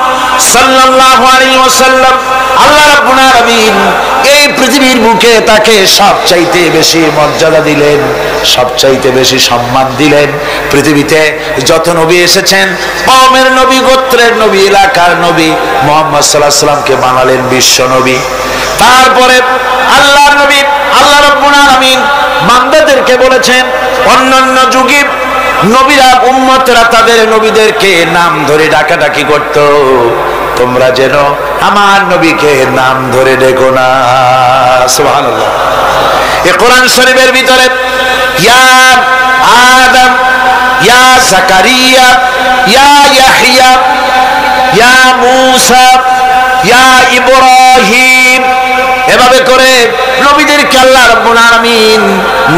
Speaker 1: সাল্লাল্লাহু আলাইহি ওয়াসাল্লাম, আল্লাহ রাব্বুল আলামিন এই পৃথিবীর বুকে তাকে সবচাইতে বেশি মর্যাদা দিলেন, সবচাইতে বেশি সম্মান দিলেন। পৃথিবীতে যত নবী এসেছেন, কওমের নবী, গোত্রের নবী, এলাকার নবী, মুহাম্মদ সাল্লাল্লাহু আলাইহি ওয়াসাল্লামকে বানালেন বিশ্ব নবী। তারপরে আল্লাহর নবী, আল্লাহ রাব্বুল আলামিন বান্দাদেরকে বলেছেন, অন্যান্য যুগে নবীরা, উম্মতরা তাদের নবীদেরকে নাম ধরে ডাকাডাকি করত, তোমরা যেন আমার নবীকে নাম ধরে ডেকো না। সুবহানাল্লাহ। এই কোরআন শরীফের ভিতরে ইয়া আদম, ইয়া জাকারিয়া, ইয়া ইয়াহইয়া, ইয়া মূসা, ইয়া ইব্রাহিম, এভাবে করে নবীদেরকে আল্লাহ রাব্বুল আলামিন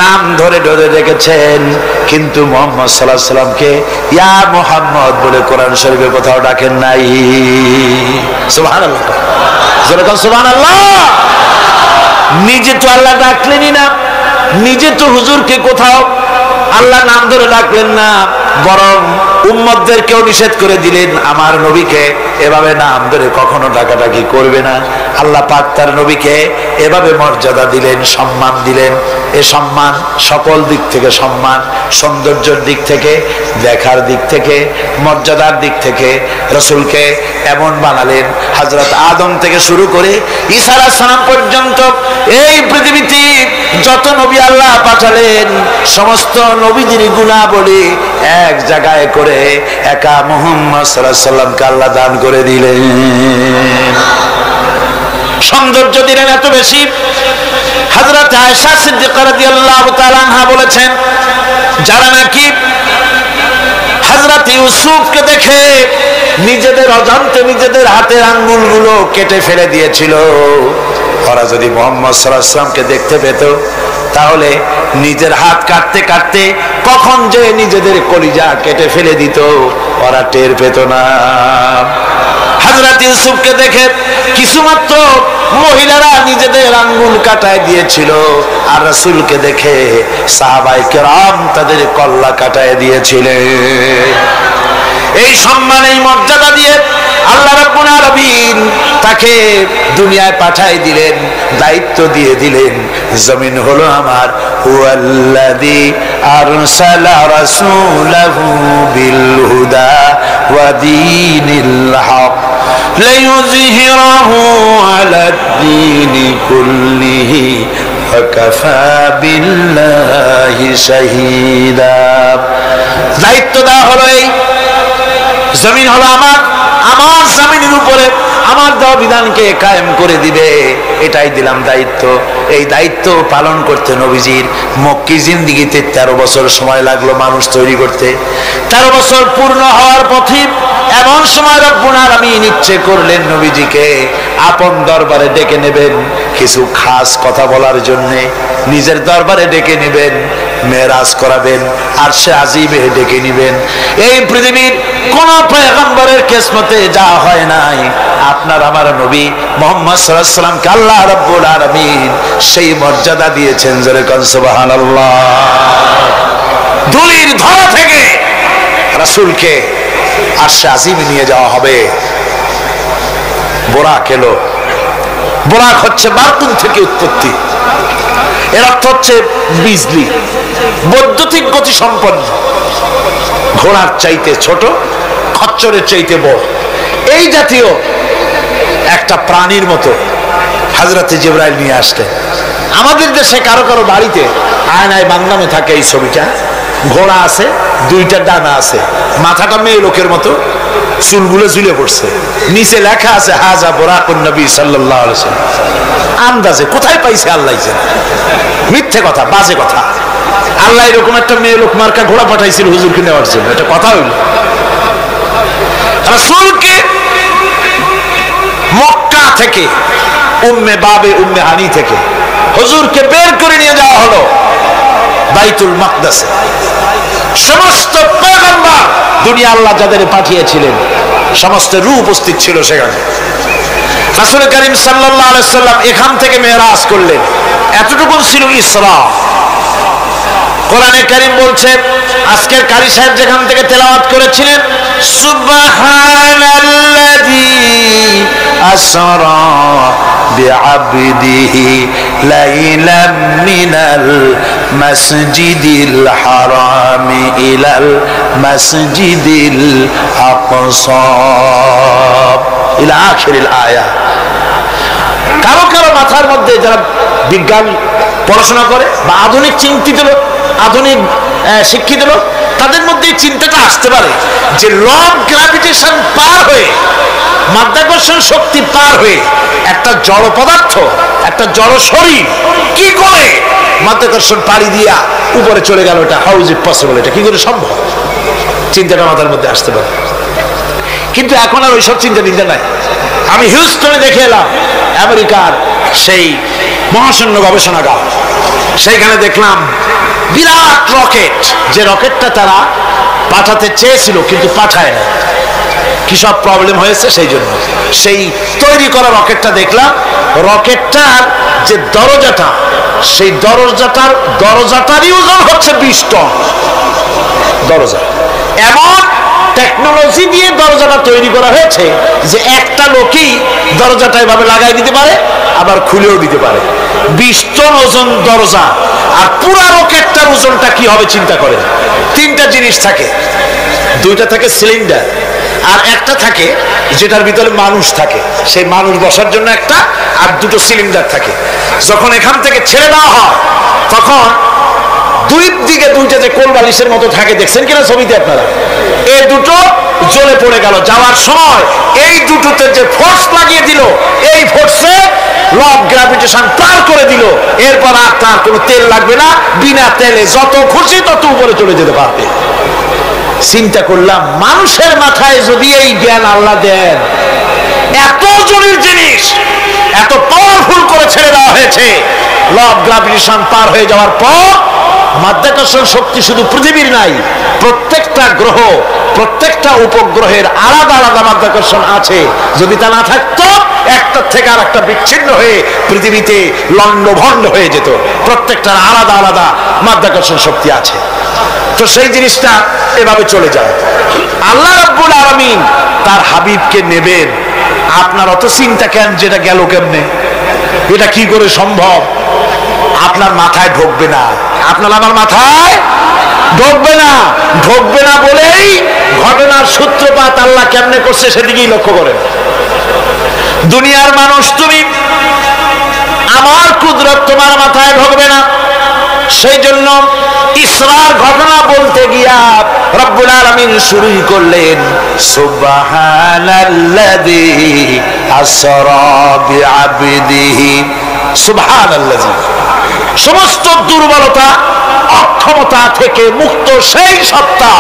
Speaker 1: নাম ধরে ধরে রেখেছেন, কিন্তু মুহাম্মদ সাল্লাল্লাহু আলাইহি ওয়াসাল্লামকে ইয়া মুহাম্মদ বলে কোরআন শরীফে কোথাও ডাকেন নাই। সুবহানাল্লাহ, যেরকম সুবহানাল্লাহ। নিজে তো আল্লাহ ডাকলেনই না, নিজে তো হুজুরকে কোথাও আল্লাহ নাম ধরে ডাকলেন না, বরং উম্মতদেরকেও নিষেধ করে দিলেন আমার নবীকে এভাবে নাম ধরে কখনো ডাকাডাকি করবে না। আল্লাহ পাক তার নবীকে এভাবে মর্যাদা দিলেন, সম্মান দিলেন। এ সম্মান সকল দিক থেকে সম্মান, সৌন্দর্যের দিক থেকে, দেখার দিক থেকে, মর্যাদার দিক থেকে রাসূলকে এমন বানালেন, হযরত আদম থেকে শুরু করে ঈসা আলাইহিস সালাম পর্যন্ত এই পৃথিবীতে যত নবী আল্লাহ পাঠালেন, সমস্ত নবীদের গুণাবলী এক জায়গায় করে একা মুহাম্মদ সাল্লাল্লাহু আলাইহি ওয়াসাল্লামকে আল্লাহ দান করে দিলেন। সৌন্দর্য দিলেন এত বেশি। হযরত আয়েশা সিদ্দিকা রাদিয়াল্লাহু তাআলা আনহা বলেছেন, যারা নাকি হযরত ইউসুফকে দেখে নিজেদের অজান্তে নিজেদের হাতের আঙ্গুলগুলো কেটে ফেলে দিয়েছিল, ওরা যদি মুহাম্মদ সাল্লাল্লাহু আলাইহি ওয়াসাল্লামকে দেখতে পেত তাহলে নিজের হাত কাটতে কাটতে কখন যে নিজেদের কলিজা কেটে ফেলে দিত ওরা টের পেত না। হযরত ইউসুফকে দেখে কিছুমাত্র মহিলারা নিজেদের আঙ্গুল কাটায় দিয়েছিল, আর রাসূলকে দেখে সাহাবায়ে কেরাম তাদের কল্লা কাটায় দিয়েছিলেন। এই সম্মান এই মর্যাদা দিয়ে আল্লাহ রাব্বুল আলামিন তাকে দুনিয়ায় পাঠাই দিলেন, দায়িত্ব দিয়ে দিলেন, জমিন হলো আমার। হুয়াল্লাযী আরসালা রাসূলাহু বিল হুদা ওয়া দীনিল হক লিইয়ুযহিরাহু আলাদ দীনি কুল্লিহি ওয়া কাফা বিল্লাহি শাহীদা। দায়িত্ব দেওয়া হলো এই জমিন হলো আমার, আমার জমিনের উপরে আমার দেওয়া বিধানকে কায়েম করে দিবে, এটাই দিলাম দায়িত্ব। এই দায়িত্ব পালন করতে নবীজির মক্কি জিন্দেগিতে 13 বছর সময় লাগলো মানুষ তৈরি করতে। 13 বছর পূর্ণ হওয়ার পথে এমন সময় রব্বুল আলামিন ইচ্ছে করলেন নবীজিকে আপন দরবারে ডেকে নেবেন, কিছু খাস কথা বলার জন্য নিজের দরবারে ডেকে নেবেন, মেরাজ করাবেন, আরশে আজিমে ডেকে নেবেন। এই পৃথিবীর কোন পয়গম্বরের কিসমতে যা হয় নাই, আপনার আমার নবী মুহাম্মদ সাল্লাল্লাহু আলাইহি ওয়াসাল্লামকে আল্লাহ রাব্বুল আলামিন সেই মর্যাদা দিয়েছেন। জোরে কোন সুবহানাল্লাহ। ধুলির ধরা থেকে রাসূলকে আরশে আজিমে নিয়ে যাওয়া হবে। বোরাক এলো। বোরাক হচ্ছে বারকুন থেকে উৎপত্তি, এর অর্থ হচ্ছে বিজলি, বৈদ্যুতিক গতি সম্পন্ন, ঘোড়ার চাইতে ছোট, খচ্চরের চাইতে বড়, এই জাতীয় একটা প্রাণীর মতো হযরত জিবরাইল নিয়ে আসলেন। আমাদের দেশে কারো কারো বাড়িতে আয়নায় বাংলামে থাকে এই ছবিটা, ঘোড়া আছে, 2টা ডানা আছে, মাথাটা মেয়ে লোকের মতো, চুলগুলো ঝুলে পড়ছে, নিচে লেখা আছে হাজা বুরাকুন নবী সাল্লাল্লাহু আলাইহি ওয়াসাল্লাম। আন্দাজে কোথায় পাইছে আল্লাহ জানে, মিথ্যে কথা, বাজে কথা। আল্লাহ এরকম একটা মেয়ে লোক মার্কা ঘোড়া পাঠাইছিল হুজুরকে নেওয়ার জন্য, এটা কথা হইল? রাসূলকে মক্কা থেকে উম্মে হানি থেকে হুজুরকে বের করে নিয়ে যাওয়া হলো বাইতুল মাকদাসে। সমস্ত পয়গম্বর দুনিয়া আল্লাহ যাদের পাঠিয়েছিলেন সমস্ত রূহ উপস্থিত ছিল সেখানে। রাসূল করিম সাল্লাল্লাহু আলাইহি ওয়াসাল্লাম এখান থেকে মেরাজ করলেন, এতটুকু ছিল ইসরা। কোরআনে কারীম বলছে, আজকের কারি সাহেব যেখান থেকে তেলাওয়াত করেছিলেন, সুবহানাল্লাযী আসরা বিআবদিহি লাইলাম মিনাল মাসজিদিল হারামি ইলাল মাসজিদিল আকসা ইলা আখিরিল আয়া। কারো কারো মাথার মধ্যে যারা বিজ্ঞান পড়াশোনা করে বা আধুনিক চিন্তিত লোক, আধুনিক শিক্ষিত লোক, তাদের মধ্যে এই চিন্তাটা আসতে পারে যে ল অফ গ্র্যাভিটেশন পার হয়ে, মাধ্যাকর্ষণ শক্তি পার হয়ে একটা জড় পদার্থ, একটা জড় শরীর কি করে মাধ্যাকর্ষণ পাড়ি দিয়া উপরে চলে গেল, এটা হাউ ইজ ইট পসিবল, এটা কি করে সম্ভব? চিন্তাটা মাথার মধ্যে আসতে পারে, কিন্তু এখন আর ওইসব চিন্তা নাই। আমি হিউস্টনে দেখে এলাম আমেরিকার সেই মহাশূন্য গবেষণাগার, সেইখানে দেখলাম বিরাট রকেট, যে রকেটটা তারা পাঠাতে চেয়েছিল কিন্তু পাঠায় না, কি সব প্রবলেম হয়েছে সেই জন্য। সেই তৈরি করা রকেটটা দেখলাম, রকেটটার যে দরজাটা, সেই দরজাটারই ওজন হচ্ছে 20 টন দরজা। এমন টেকনোলজি দিয়ে দরজাটা তৈরি করা হয়েছে যে একটা লোকই দরজাটা এভাবে লাগাই দিতে পারে, আবার খুলেও দিতে পারে। 20 টন ওজন দরজা, আর পুরা রকেটটার ওজনটা কি হবে চিন্তা করে। 3টা জিনিস থাকে, 2টা থাকে সিলিন্ডার, আর একটা থাকে যেটার ভিতরে মানুষ থাকে, সেই মানুষ বসার জন্য একটা, আর 2টো সিলিন্ডার থাকে। যখন এখান থেকে ছেড়ে দেওয়া হয় তখন দুই দিকে 2টা যে কোল বালিশের মতো থাকে, দেখছেন কিনা ছবিতে আপনারা, এই 2টো জ্বলে পড়ে গেল। যাওয়ার সময় এই 2টোতে যে ফোর্স লাগিয়ে দিল, এই ফোর্সে ল অফ গ্র্যাভিটেশন পার করে দিল, এরপর আর তার কোনো তেল লাগবে না, বিনা তেলে যত খুশি তত উপরে চলে যেতে পারবে। চিন্তা করলাম, মানুষের মাথায় যদি এই জ্ঞান আল্লাহ দেন, এত জরুরি জিনিস এত পাওয়ারফুল করে ছেড়ে দেওয়া হয়েছে, ল অফ গ্র্যাভিটেশন পার হয়ে যাওয়ার পর মাধ্যাকর্ষণ শক্তি শুধু পৃথিবীর নাই, প্রত্যেকটা গ্রহ প্রত্যেকটা উপগ্রহের আলাদা আলাদা মাধ্যাকর্ষণ আছে। যদি তা না থাকতো, একটার থেকে আর একটা বিচ্ছিন্ন হয়ে পৃথিবীতে লন্ডভন্ড হয়ে যেত। প্রত্যেকটার আলাদা আলাদা মাধ্যাকর্ষণ শক্তি আছে। তো সেই জিনিসটা এভাবে চলে যায়। আল্লাহ রাব্বুল আলামিন তার হাবিবকে নেবেন, আপনার অত চিন্তা কেন? যেটা গেল কেমনে, এটা কি করে সম্ভব? আপনার মাথায় ঢুকবে না, আপনার আমার মাথায় ঢুকবে না। ঢুকবে না বলেই ঘটনার সূত্রপাত আল্লাহ কেমনে করছে সেদিকেই লক্ষ্য করেন। দুনিয়ার মানুষ, তুমি আমার কুদরত তোমার মাথায় ঢুকবে না। সেই জন্য ইসরার ঘটনা বলতে গিয়া রব্বুল আলামিন শুরুই করলেন সুবহানাল্লাযী আসরা বিআবদিহি। সুবহানাল্লাযী, সমস্ত দুর্বলতা অক্ষমতা থেকে মুক্ত সেই সত্তা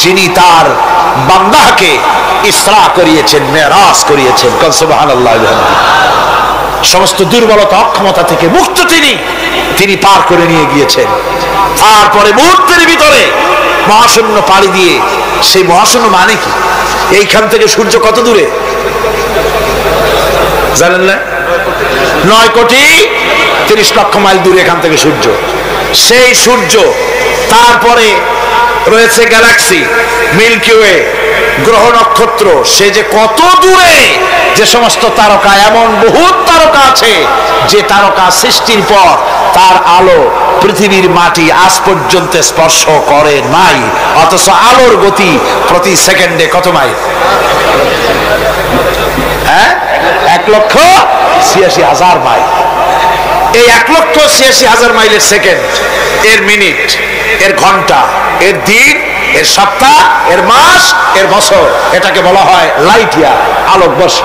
Speaker 1: যিনি তার বান্দাকে ইসরা করিয়েছেন, মেরাজ করিয়েছেন। সুবহানাল্লাহ। সমস্ত দুর্বলতা অক্ষমতা থেকে মুক্ত তিনি পার করে নিয়ে গিয়েছেন। তারপরে মুহূর্তের ভিতরে মহাশূন্য পাড়ি দিয়ে, সেই মহাশূন্য মানে কি? এইখান থেকে সূর্য কত দূরে জানেন না? 9,30,00,000 মাইল দূরে এখান থেকে সূর্য। সেই সূর্য, তারপরে রয়েছে গ্যালাক্সি, মিল্কি ওয়ে, গ্রহ নক্ষত্র, সে যে কত দূরে, যে সমস্ত তারকা, এমন বহুত তারকা আছে যে তারকা সৃষ্টির পর তার আলো পৃথিবীর মাটি আজ পর্যন্ত স্পর্শ করে নাই, অথচ আলোর গতি প্রতি সেকেন্ডে কত মাইল? 1,86,000 মাইল। এই 1,86,000 মাইলের সেকেন্ড, এর মিনিট, এর ঘন্টা, এর দিন, এর সপ্তাহ, এর মাস, এর বছর, এটাকে বলা হয় লাইট ইয়ার, আলোকবর্ষ।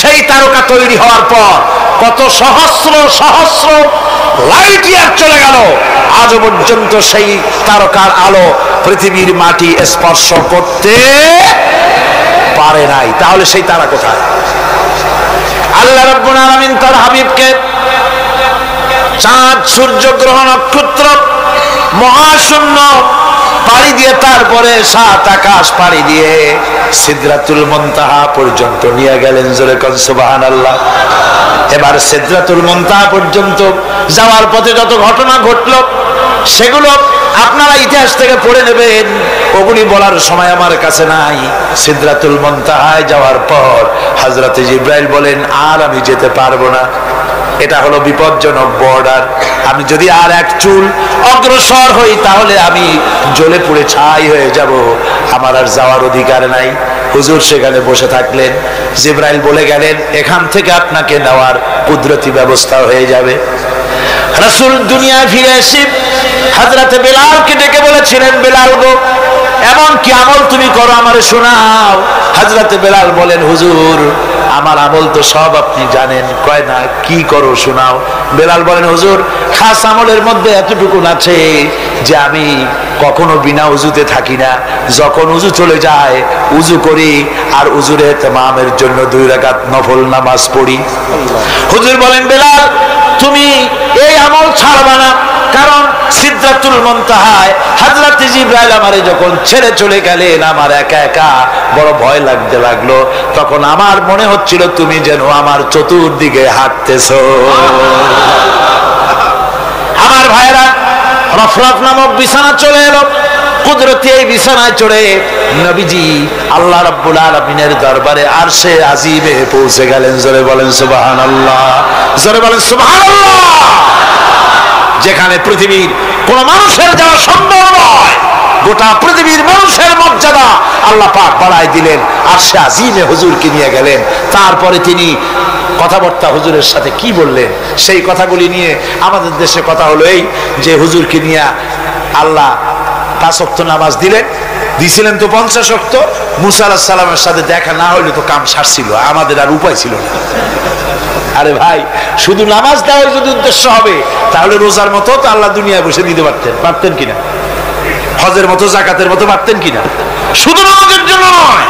Speaker 1: সেই তারকা তৈরি হওয়ার পর কত সহস্র সহস্র লাইট ইয়ার চলে গেল, আজ পর্যন্ত সেই তারকার আলো পৃথিবীর মাটি স্পর্শ করতে পারে নাই। তাহলে সেই তারা কোথায়? আল্লাহ রাব্বুল আলামিন তার হাবিবকে চাঁদ, সূর্য, গ্রহ, নক্ষত্র, মহাশূন্য পাড়ি দিয়ে, তারপরে 7 আকাশ পাড়ি দিয়ে সিদরাতুল মুনতাহা পর্যন্ত নিয়ে গেলেন। জোরে কোন সুবহানাল্লাহ। এবার সিদরাতুল মুনতাহা পর্যন্ত যাওয়ার পথে যত ঘটনা ঘটলো সেগুলো আপনারা ইতিহাস থেকে পড়ে নেবেন, ওগুলি বলার সময় আমার কাছে নাই। সিদরাতুল মুনতাহায় যাওয়ার পর হযরত জিবরাইল বলেন, আর আমি যেতে পারবো না, এটা হলো বিপজ্জনক বর্ডার। আমি যদি আর এক চুল অগ্রসর হই তাহলে আমি জ্বলে পুড়ে ছাই হয়ে যাব, আমার আর যাওয়ার অধিকার নাই। হুজুর সেখানে বসে থাকলেন। জিবরাইল বলে গেলেন, এখান থেকে আপনাকে নেওয়ার কুদরতি ব্যবস্থা হয়ে যাবে। রাসূল দুনিয়ায় ফিরে এসে হযরত বেলালকে ডেকে বলেছিলেন, বেলাল গো, এমন কি আমল তুমি করো আমারে শোনাও। হযরত বেলাল বলেন, হুজুর আমার আমল তো সব আপনি জানেন। কয় না, কি করো শোনাও। বেলাল বলেন, হুজুর খাস আমলের মধ্যে এতটুকু আছে যে আমি কখনো বিনা উজুতে থাকি না, যখন উজু চলে যায় উজু করি, আর উজুর ইহতিমামের জন্য 2 রাকাত নফল নামাজ পড়ি। হুজুর বলেন, বেলাল তুমি এই আমল ছাড়বা না, কারণ সিদরাতুল মুনতাহায় হযরত জিবরাইল আমারে যখন ছেড়ে চলে গেলেন, আমার একা একা বড় ভয় লাগতে লাগলো। তখন আমার মনে হচ্ছিল তুমি যেন আমার চতুর্দিকে হাঁটতেছো। আমার ভাইরা, রফরফ নামক বিছানা চলে এলো। কুদরতি এই বিছানায় চড়ে নবীজি আল্লাহ রাব্বুল আলামিনের দরবারে আরশে আজিমে পৌঁছে গেলেন। জোরে বলেন সুবহানাল্লাহ, জোরে বলেন সুবহানাল্লাহ। যেখানে পৃথিবীর কোন মানুষের যাওয়া সম্ভব নয়, গোটা পৃথিবীর মানুষের মর্যাদা আল্লাহ পাক বাড়ায় দিলেন, আরশে আজিমে হুজুরকে নিয়ে গেলেন। তারপরে তিনি কথাবার্তা হুজুরের সাথে কি বললেন, সেই কথাগুলি নিয়ে আমাদের দেশে কথা হলো এই যে হুজুরকে নিয়ে আল্লাহ 5 ওয়াক্ত নামাজ দিলেন,
Speaker 2: দিছিলেন তো 50 ওয়াক্ত। মুসা আলাইহিস সালামের সাথে দেখা না হইলে তো কাম সারছিল, আমাদের আর উপায় ছিল না। আরে ভাই, শুধু নামাজ দেওয়ার যদি উদ্দেশ্য হবে তাহলে রোজার মতো তো আল্লাহ দুনিয়ায় বসে দিতে পারতেন কিনা? হজের মতো, জাকাতের মতো পারতেন কিনা? শুধু নামাজের জন্য নয়,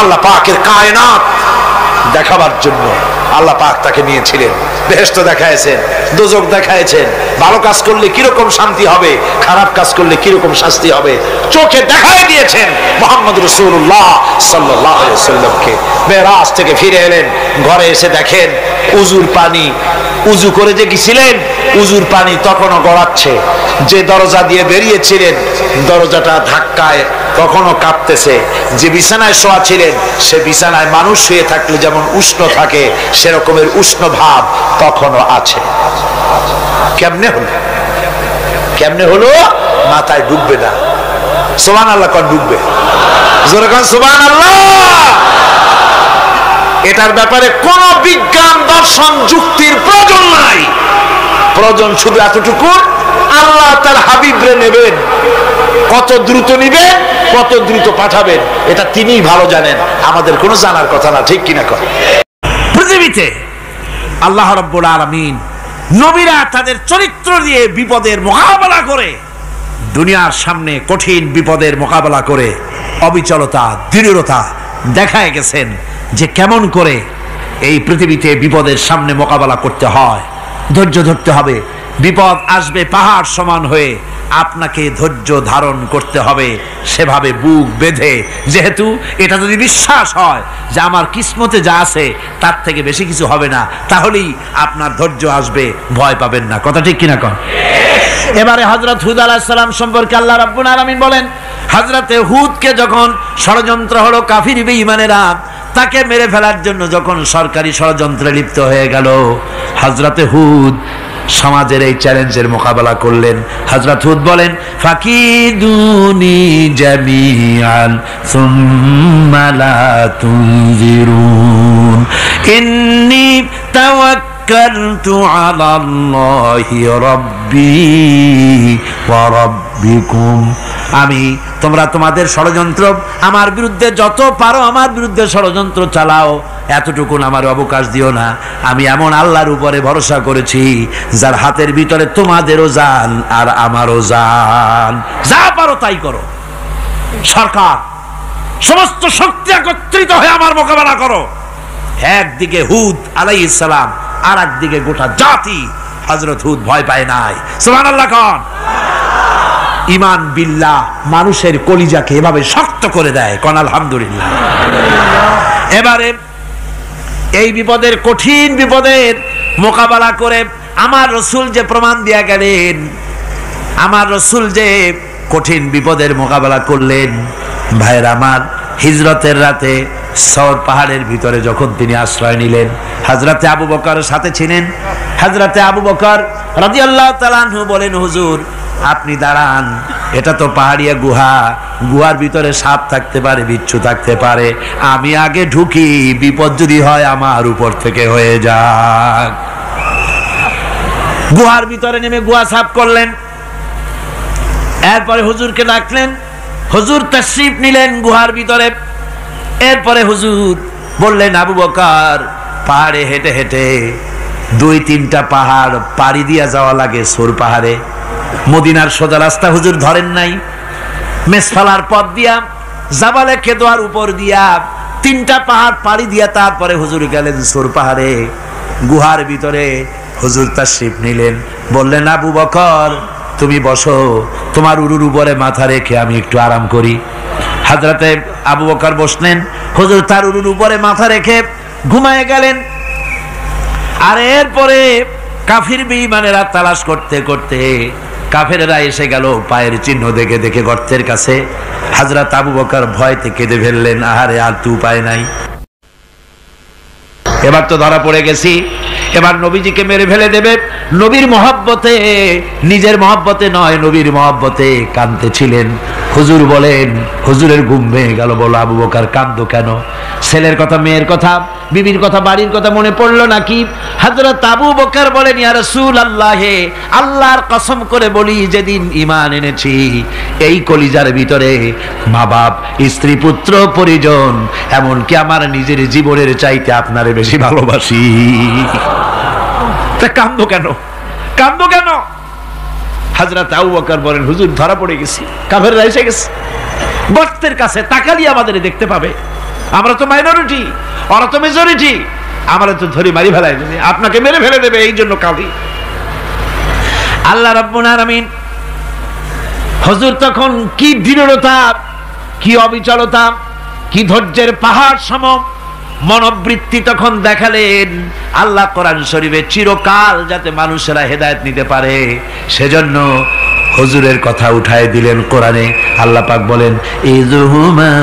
Speaker 2: আল্লাহ পাকের কায়নাত দেখাবার জন্য আল্লাহ পাক তাকে নিয়েছিলেন। বেহেশত দেখাইছেন, দোজখ দেখাইছেন, ভালো কাজ করলে কিরকম শান্তি হবে, খারাপ কাজ করলে কিরকম শাস্তি হবে চোখে দেখাই দিয়েছেন মুহাম্মদ রাসূলুল্লাহ সাল্লাল্লাহু আলাইহি ওয়াসাল্লামকে। মেরাজ থেকে ফিরে এলেন, ঘরে এসে দেখেন উজুর পানি, উজু করে যে গেছিলেন উজুর পানি তখনও গড়াচ্ছে। যে দরজা দিয়ে বেরিয়েছিলেন দরজাটা ধাক্কায় তখনও কাঁপতেছে। যে বিছানায় শোয়া ছিলেন সে বিছানায় মানুষ শুয়ে থাকলে যেমন উষ্ণ থাকে সেরকমের উষ্ণ ভাব তখনও আছে। কেমনে হলো? কেমনে হলো? মাথায় ঢুকবে না। সুবহানাল্লাহ কোন ঢুকবে? জোরে কোন সুবহানাল্লাহ। এটার ব্যাপারে কোন বিজ্ঞান, দর্শন, যুক্তির প্রয়োজন নাই। প্রয়োজন শুধু এতটুকু, আল্লাহ তার হাবিবরে নেবেন, কত দ্রুত নিবেন, কত দ্রুত পাঠাবেন এটা তিনিই ভালো জানেন, আমাদের কোনো জানার কথা না। ঠিক কিনা কর? পৃথিবীতে আল্লাহ রাব্বুল আলামিন নবীরা তাদের চরিত্র দিয়ে বিপদের মোকাবেলা করে, দুনিয়ার সামনে কঠিন বিপদের মোকাবেলা করে অবিচলতা, দৃঢ়তা দেখায় গেছেন যে কেমন করে এই পৃথিবীতে বিপদের সামনে মোকাবেলা করতে হয়। ধৈর্য ধরতে হবে। বিপদ আসবে পাহাড় সমান হয়ে, আপনাকে ধৈর্য ধারণ করতে হবে সেভাবে বুক বেঁধে। যেহেতু এটা যদি বিশ্বাস হয় যে আমার কিসমতে যা আছে তার থেকে বেশি কিছু হবে না, তাহলেই আপনার ধৈর্য আসবে, ভয় পাবেন না। কথা ঠিক কিনা কন? এবারে হযরত হুদ আলাইহিস সালাম সম্পর্কে আল্লাহ রাব্বুল আলামিন বলেন, হযরতে হুদকে যখন ষড়যন্ত্র হলো কাফির বেঈমানেরা তাকে মেরে ফেলার জন্য যখন সরকারি ষড়যন্ত্রে লিপ্ত হয়ে গেল, হযরতে হুদ সমাজের এই চ্যালেঞ্জের মোকাবেলা করলেন। হযরত হুদ বলেন, ফাকিদুনি জামিআন সুম্মা লা তুনজিরুন ইন্নী তাওয়াক্কালতু আলাল্লাহি রাব্বি ওয়া রাব্বিকুম। তোমরা তোমাদের ষড়যন্ত্র আমার বিরুদ্ধে যত পারো আমার বিরুদ্ধে ষড়যন্ত্র চালাও, এতটুকুন আমার অবকাশ দিও না। আমি এমন আল্লাহর উপরে ভরসা করেছি যার হাতের ভিতরে তোমাদেরও জান আর আমারও জান। যা পারো তাই করো। সরকার সমস্ত শক্তি একত্রিত হয়ে আমার মোকাবেলা করো। একদিকে হুদ আলাইহিস সালাম, আর একদিকে গোটা জাতি। হযরত হুদ ভয় পায় নাই। সুবহানাল্লাহ কোন? ঈমান বিল্লাহ মানুষের কলিজাকে এভাবে শক্ত করে দেয়। কোন আলহামদুলিল্লাহ। এবারে এই বিপদের, কঠিন বিপদের মোকাবেলা করে আমার রাসূল যে প্রমাণ দিয়া গেলেন, আমার রাসূল যে কঠিন বিপদের মোকাবেলা করলেন, ভাইরা আমার, হিজরতের রাতে সওর পাহাড়ের ভিতরে যখন তিনি আশ্রয় নিলেন, হযরতে আবু বকর সাথে ছিলেন। হযরতে আবু বকর রাদিয়াল্লাহু তাআলা আনহু বলেন, হুজুর আপনি দাঁড়ান, এটা তো পাহাড়িয়া গুহা, গুহার ভিতরে সাপ থাকতে পারে, বিচ্ছু থাকতে পারে, আমি আগে ঢুকি, বিপদ যদি হয় আমার উপর থেকে হয়ে যাক। গুহার ভিতরে নেমে গুহা সাফ করলেন। এরপরে হুজুরকে ডাকলেন, হুজুর তাশরীফ নিলেন গুহার ভিতরে। এরপরে হুজুর বললেন, আবু বকর পাহাড়ে হেঁটে হেঁটে 2-3টা পাহাড় পাড়ি দিয়া যাওয়া লাগে সোর পাহাড়ে। মদিনার সোজা রাস্তা হুজুর ধরেন নাই, মেসফালার পথ দিয়া জাবালে কেদোয়ার উপর দিয়া 3টা পাহাড় পাড়ি দিয়া তারপরে হুজুর গেলেন সোর পাহাড়ে। গুহার ভিতরে হুজুর তাশরীফ নিলেন। বললেন, আবু বকর তুমি বসো, তোমার উরুর উপরে মাথা রেখে আমি একটু আরাম করি। হযরতে আবু বকর বসলেন, হুজুর তার উরুর উপরে মাথা রেখে ঘুমায় গেলেন। আর এরপরে কাফির বেঈমানেরা তালাশ করতে করতে কাফেরেরা এসে গেল পায়ের চিহ্ন দেখে দেখে গর্তের কাছে। হযরত আবু বকর ভয়তে কেঁদে ফেললেন, আহারে আর তো উপায় নাই, এবার তো ধরা পড়ে গেছি, এবার নবীজিকে মেরে ফেলে দেবে। নবীর মহব্বতে, নিজের মহব্বতে নয়, নবীর মহব্বতে কাঁদতেছিলেন। হুজুর বলেন, হুজুরের ঘুম ভেঙে গেল। বলো আবু বকর কাঁদো কেন? ছেলের কথা, মেয়ের কথা, বিবির কথা, বাড়ির কথা মনে পড়লো নাকি? হযরত আবু বকর বলেন, ইয়া রাসূলুল্লাহ, আল্লাহর কসম করে বলি, যেদিন ঈমান এনেছি এই কলিজার ভিতরে মা বাপ, স্ত্রী, পুত্র, পরিজন, এমনকি আমার নিজের জীবনের চাইতে আপনারে বেশি ভালোবাসি। তা কাঁদো কেন? কাঁদো কেন? হযরত আবু বকর বলেন, হুজুর ধরা পড়ে গেছি, কাফেররা এসে গেছে, গর্তের কাছে তাকালি আমাদের দেখতে পাবে, আমরা তো মাইনরিটি, ওরা তো মেজরিটি, আমরা তো ধরে মারি ফেলাই দেবে, আপনাকে মেরে ফেলে দেবে, এই জন্য কাঁদি। আল্লাহ রাব্বুল আলামিন, হুজুর তখন কি দৃঢ়তা, কি অবিচলতা, কি ধৈর্যের পাহাড় সম মনোবৃত্তি তখন দেখালেন। আল্লাহ কোরআন শরীফে চিরকাল যাতে মানুষেরা হেদায়েত নিতে পারে সেজন্য হুজুরের কথা উঠায় দিলেন কোরআনে। আল্লাহ পাক বলেন, ইযহুমা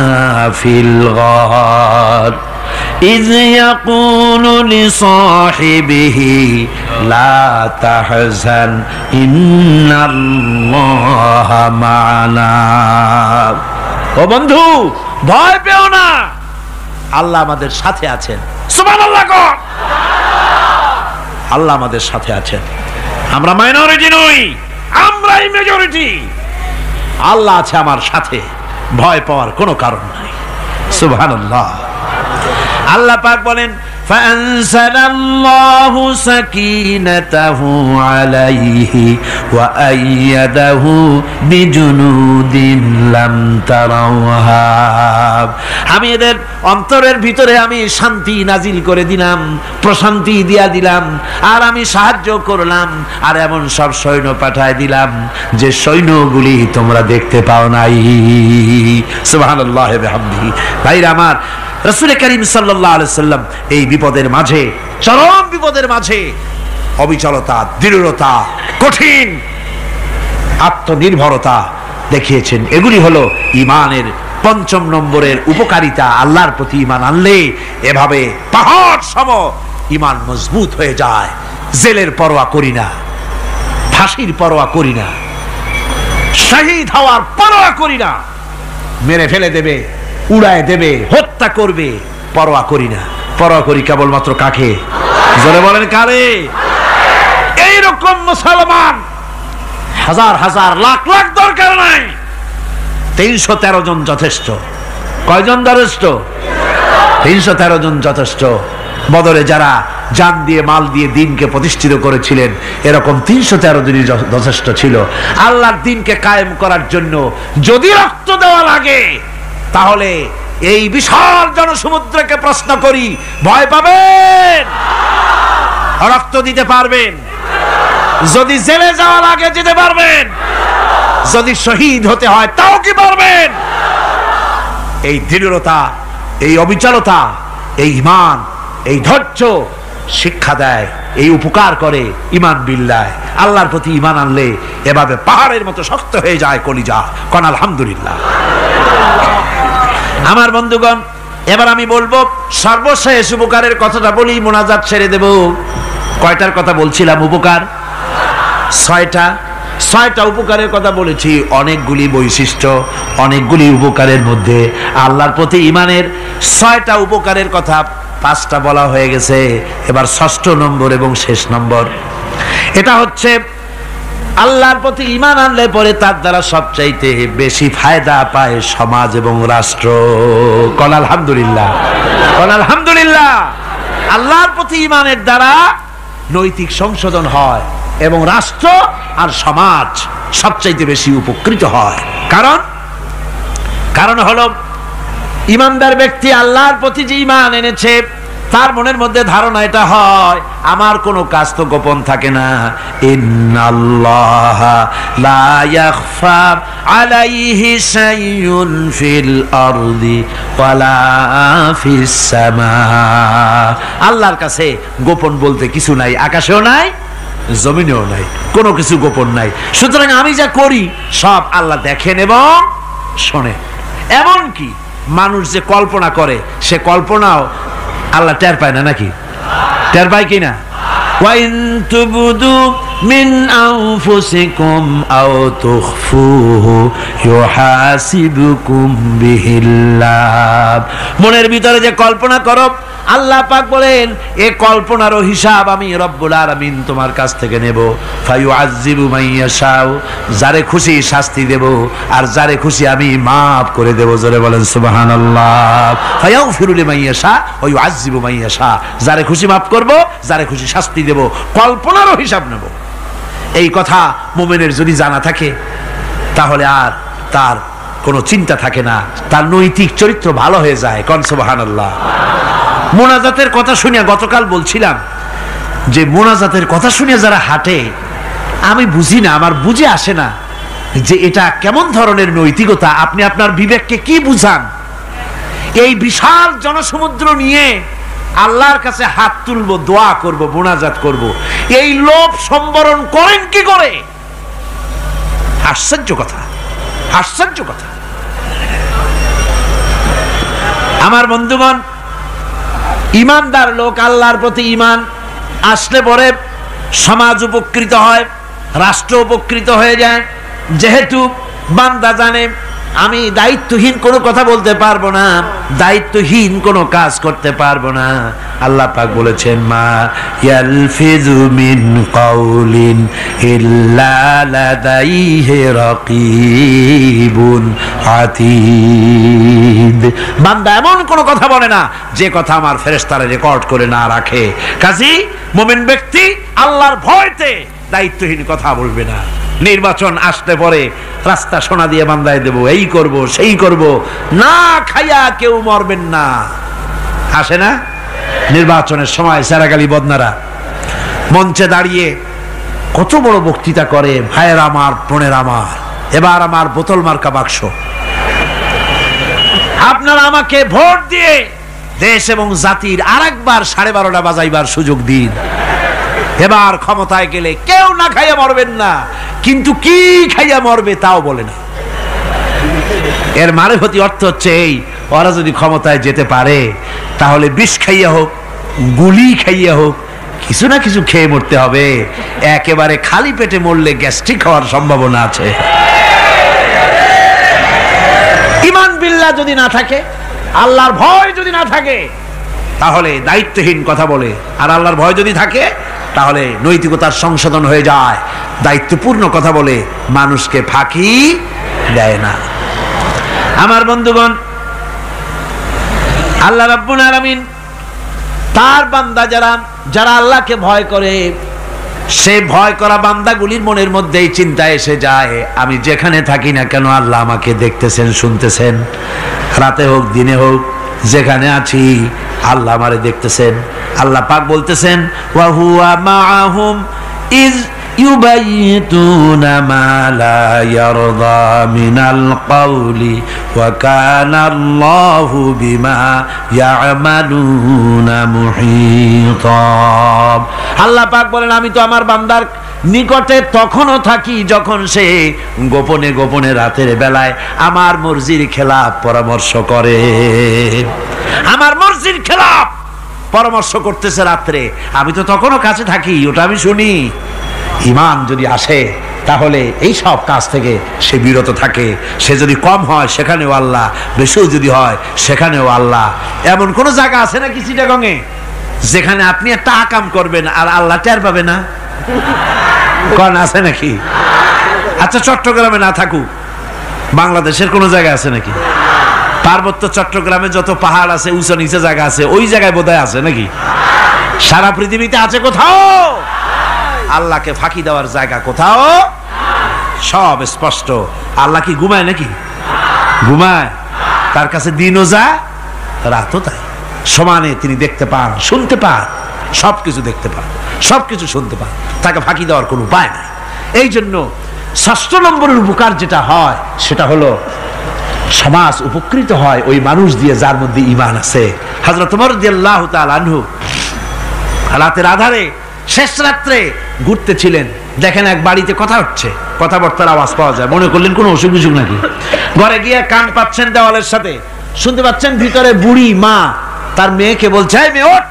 Speaker 2: ফিল গার ইয ইয়াকুলু লিসাহিবিহি লা তাহজান ইন্নাল্লাহা মা'ানা। ও বন্ধু, ভয় পেও না, আল্লাহ আমাদের সাথে আছেন। সুবহানাল্লাহ কর। আল্লাহ আমাদের সাথে আছেন। আমরা মাইনরিটি নই, আমরাই মেজরিটি। আল্লাহ আছে আমার সাথে, ভয় পাওয়ার কোনো কারণ নাই। সুবহানাল্লাহ। আল্লাহ পাক বলেন, ফাআনসালাল্লাহু সাকিনাতাহু আলাইহি ওয়া আইয়াদাহু বিজুনুদিন লাম তারাওহা। আমি এদের অন্তরের ভিতরে আমি শান্তি নাজিল করে দিলাম, প্রশান্তি দিয়া দিলাম, আর আমি সাহায্য করলাম, আর এমন সব সৈন্য পাঠায় দিলাম যে সৈন্যগুলি তোমরা দেখতে পাও নাই। সুবহানাল্লাহ ওয়া বিহামদিহি। ভাইরা আমার, রাসূল করিম সাল্লাল্লাহু আলাইহি সাল্লাম এই বিপদের মাঝে, চরম বিপদের মাঝে অবিচলতা, দৃঢ়তা, কঠিন আত্মনির্ভরতা দেখিয়েছেন। এগুলি হলো ঈমানের ৫ম নম্বরের উপকারিতা। আল্লাহর প্রতি ঈমান আনলে এভাবে পাহাড় সম ঈমান মজবুত হয়ে যায়। জেলের পরোয়া করি না, ফাঁসির পরোয়া করি না, শহীদ হওয়ার পরোয়া করি না, মেরে ফেলে দেবে, উড়ায় দেবে, হত্যা করবে, পরোয়া করি না। পরোয়া করি কেবলমাত্র কাকে? জোরে বলেন কারে? এইরকম মুসলমান হাজার হাজার লাখ লাখ দরকার নাই, ৩১৩ জন যথেষ্ট। কয়জন যথেষ্ট? ৩১৩ জন যথেষ্ট। বদরে যারা জান দিয়ে, মাল দিয়ে দ্বীনকে প্রতিষ্ঠিত করেছিলেন, এরকম ৩১৩ জনই যথেষ্ট ছিল। আল্লাহর দ্বীনকে কায়েম করার জন্য যদি রক্ত দেওয়া লাগে, তাহলে এই বিশাল জনসমুদ্রকে প্রশ্ন করি, ভয় পাবেন? রক্ত দিতে পারবেন? যদি জেলে যাওয়া লাগে যেতে পারবেন? যদি শহীদ হতে হয় তাও কি পারবেন? এই দৃঢ়তা, এই অবিচলতা, এই ঈমান, এই ধৈর্য শিক্ষা দেয়, এই উপকার করে ঈমান বিল্লাহ। আল্লাহর প্রতি ঈমান আনলে এভাবে পাহাড়ের মতো শক্ত হয়ে যায় কলিজা। কোন আলহামদুলিল্লাহ। আমার বন্ধুগণ, এবার আমি বলবো সর্বশেষ উপকারের কথাটা বলি, মোনাজাত ছেড়ে দেব। কয়টার কথা বলছিলাম? উপকার ৬টা উপকারের কথা বলেছি। অনেকগুলি বৈশিষ্ট্য, অনেকগুলি উপকারের মধ্যে আল্লাহর প্রতি ঈমানের ৬টা উপকারের কথা ৫টা বলা হয়ে গেছে। এবার ৬ষ্ঠ নম্বর এবং শেষ নম্বর, এটা হচ্ছে আল্লাহর প্রতি ঈমান আনলে পরে তার দ্বারা সবচাইতে বেশি ফায়দা পায় সমাজ এবং রাষ্ট্র। কোন আলহামদুলিল্লাহ, কোন আলহামদুলিল্লাহ। আল্লাহর প্রতি ঈমানের দ্বারা নৈতিক সংশোধন হয় এবং রাষ্ট্র আর সমাজ সবচাইতে বেশি উপকৃত হয়। কারণ হলো ঈমানদার ব্যক্তি আল্লাহর প্রতি যে ঈমান এনেছে, তার মনের মধ্যে ধারণা এটা হয়, আমার কোনো কাজ তো গোপন থাকে না। ইন্নাল্লাহা লা ইয়াখফা আলাইহি শাইউন ফিল আরদি ওয়ালা ফিস সামা। আল্লাহর কাছে গোপন বলতে কিছু নাই, আকাশেও নাই, জমিনেও নাই, কোনো কিছু গোপন নাই। সুতরাং আমি যা করি সব আল্লাহ দেখেন এবং শোনেন। এমনকি মানুষ যে কল্পনা করে, সে কল্পনাও আল্লাহ টের পায় না, নাকি? টের পায় কিনা? ওয়াইন তুবদু মিন আনফুসিকুম আও তুখফুহু ইউহাসিবুকুম বিহিল্লাহ। মনের ভিতরে যে কল্পনা করো, আল্লাহ পাক বলেন এই কল্পনারও হিসাব আমি রব্বুল আলামিন তোমার কাছ থেকে নেব। ফায়ুআযযিবু মান ইয়াশাউ, যারে খুশি শাস্তি দেব, আর যারে খুশি আমি মাফ করে দেব। জোরে বলেন সুবহানাল্লাহ। ফায়াগফিরু লিমান ইয়াশা ওয়া ইউআযযিবু মান ইয়াশা, যারে খুশি মাফ করব, যারে খুশি শাস্তি দেব, কল্পনারও হিসাব নেব। এই কথা মুমিনের যদি জানা থাকে তাহলে আর তার কোনো চিন্তা থাকে না, তার নৈতিক চরিত্র ভালো হয়ে যায়। কোন সুবহানাল্লাহ। মোনাজাতের কথা শুনে গতকাল বলছিলাম যে মোনাজাতের কথা শুনে যারা হাঁটে, আমি বুঝি না, আমার বুঝে আসে না যে এটা কেমন ধরনের নৈতিকতা। আপনি আপনার বিবেককে কি বুঝান? এই বিশাল জনসমুদ্র নিয়ে আল্লাহর কাছে হাত তুলবো, দোয়া করব, মোনাজাত করব, এই লোভ সম্বরণ করেন কি করে? আশ্চর্য কথা, আশ্চর্য কথা। আমার বন্ধুগণ, ইমানদার লোক, আল্লাহর প্রতি ঈমান আসলে পরে সমাজ উপকৃত হয়, রাষ্ট্র উপকৃত হয়ে যায়। যেহেতু বান্দা জানে আমি দায়িত্বহীন কোনো কথা বলতে পারবো না, দায়িত্বহীন কোনো কাজ করতে পারবো না। আল্লাহ পাক বলেছেন, মা ইয়ালফিযু মিন কাউলিন ইল্লা লাদাইহি রাকীবুন আতীদ। বান্দা এমন কোনো কথা বলে না যে কথা আমার ফেরেশতারা রেকর্ড করে না রাখে। কাজী মুমিন ব্যক্তি আল্লাহর ভয়তে দায়িত্বহীন কথা বলবে না। নির্বাচন আসতে পরে রাস্তা সোনা দিয়ে বান্দায় দেব, এই করব সেই করব, না খাইয়া কেউ মরবেন না। আসে না নির্বাচনের সময় সেরাগালি বদনারা মঞ্চে দাঁড়িয়ে কত বড় বক্তৃতা করে, ভাইয়ের আমার, বোনের আমার, এবার আমার বোতল মার্কা বাক্স, আপনারা আমাকে ভোট দিয়ে দেশ এবং জাতির আরেকবার 12:30 বাজাইবার সুযোগ দিন। এবার ক্ষমতায় গেলে কেউ না খাইয়া মরবেন না, কিন্তু কি খাইয়া মরবে তাও বলে না। এর মারফতি অর্থ হচ্ছে এই, ওরা যদি ক্ষমতায় যেতে পারে তাহলে বিষ খাইয়া হোক, গুলি খাইয়া হোক, কিছু না কিছু খেয়ে মরতে হবে। একেবারে খালি পেটে মরলে গ্যাস্ট্রিক হওয়ার সম্ভাবনা আছে। ঈমান বিল্লাহ যদি না থাকে, আল্লাহর ভয় যদি না থাকে, তাহলে দায়িত্বহীন কথা বলে। আর আল্লাহর ভয় যদি থাকে তাহলে নৈতিকতার সংশোধন হয়ে যায়, দায়িত্বপূর্ণ কথা বলে, মানুষকে ফাঁকি দেয় না। আমার বন্ধুগণ, আল্লাহ রাব্বুল আলামিন তার বান্দা যারা আল্লাহকে ভয় করে, সে ভয় করা বান্দাগুলির মনের মধ্যে এই চিন্তা এসে যায়, আমি যেখানে থাকি না কেন আল্লাহ আমাকে দেখতেছেন, শুনতেছেন, রাতে হোক দিনে হোক, যেখানে আছি আল্লাহ আমারে দেখতেছেন। আল্লাহ পাক বলতেছেন, ওয়া হুয়া মাআহুম ইজ ইউবাইতুনা মা লা ইয়ারদা মিনাল কাওলি ওয়া কানা আল্লাহু বিমা ইয়ামালুনা মুহীতা। আল্লাহ পাক বলেন, আমি তো আমার বান্দার নিকটে তখনও থাকি যখন সে গোপনে গোপনে রাতের বেলায় আমার মর্জির খেলাফ পরামর্শ করে। আমার মর্জির খেলাফ পরামর্শ করতেছে রাত্রে, আমি তো তখনও কাছে থাকি, ওটা আমি শুনি। ঈমান যদি আসে তাহলে এই সব কাজ থেকে সে বিরত থাকে। সে যদি কম হয় সেখানেও আল্লাহ, বেশিও যদি হয় সেখানেও আল্লাহ। এমন কোন জায়গা আছে নাকি চিটাগংয়ে যেখানে আপনি একটা আকাম করবেন আর আল্লাহ টের পাবে না? কোন আছে নাকি? আচ্ছা, চট্টগ্রামে না থাকুক, বাংলাদেশের কোন জায়গা আছে নাকি? পার্বত্য চট্টগ্রামে যত পাহাড় আছে, উঁচু নিচে জায়গা আছে, ওই জায়গায় বোধহয় আছে নাকি? সারা পৃথিবীতে আছে কোথাও? আল্লাহকে ফাঁকি দেওয়ার জায়গা কোথাও? সব স্পষ্ট। আল্লাহ কি ঘুমায় নাকি? ঘুমায়? তার কাছে দিনও যায়, রাতও তাই। সমানে তিনি দেখতে পান, শুনতে পান, সবকিছু দেখতে পান, সবকিছু শুনতে পান। তাকে ফাঁকি দেওয়ার কোনো উপায় নাই। এই জন্য ৬ষ্ঠ নম্বরের উপকার যেটা হয় সেটা হলো সমাজ উপকৃত হয় ওই মানুষ দিয়ে যার মধ্যে ঈমান আছে। হযরত ওমর রাদিয়াল্লাহু তাআলা আনহু রাতের আধারে শেষ রাত্রে ঘুরতেছিলেন, দেখেন এক বাড়িতে কথা হচ্ছে, কথাবার্তার আওয়াজ পাওয়া যায়। মনে করলেন কোনো অসুখ বিসুখ নাকি। ঘরে গিয়ে কান পাচ্ছেন দেওয়ালের সাথে, শুনতে পাচ্ছেন ভিতরে বুড়ি মা তার মেয়েকে বলছে, এই মেয়ে ওঠ,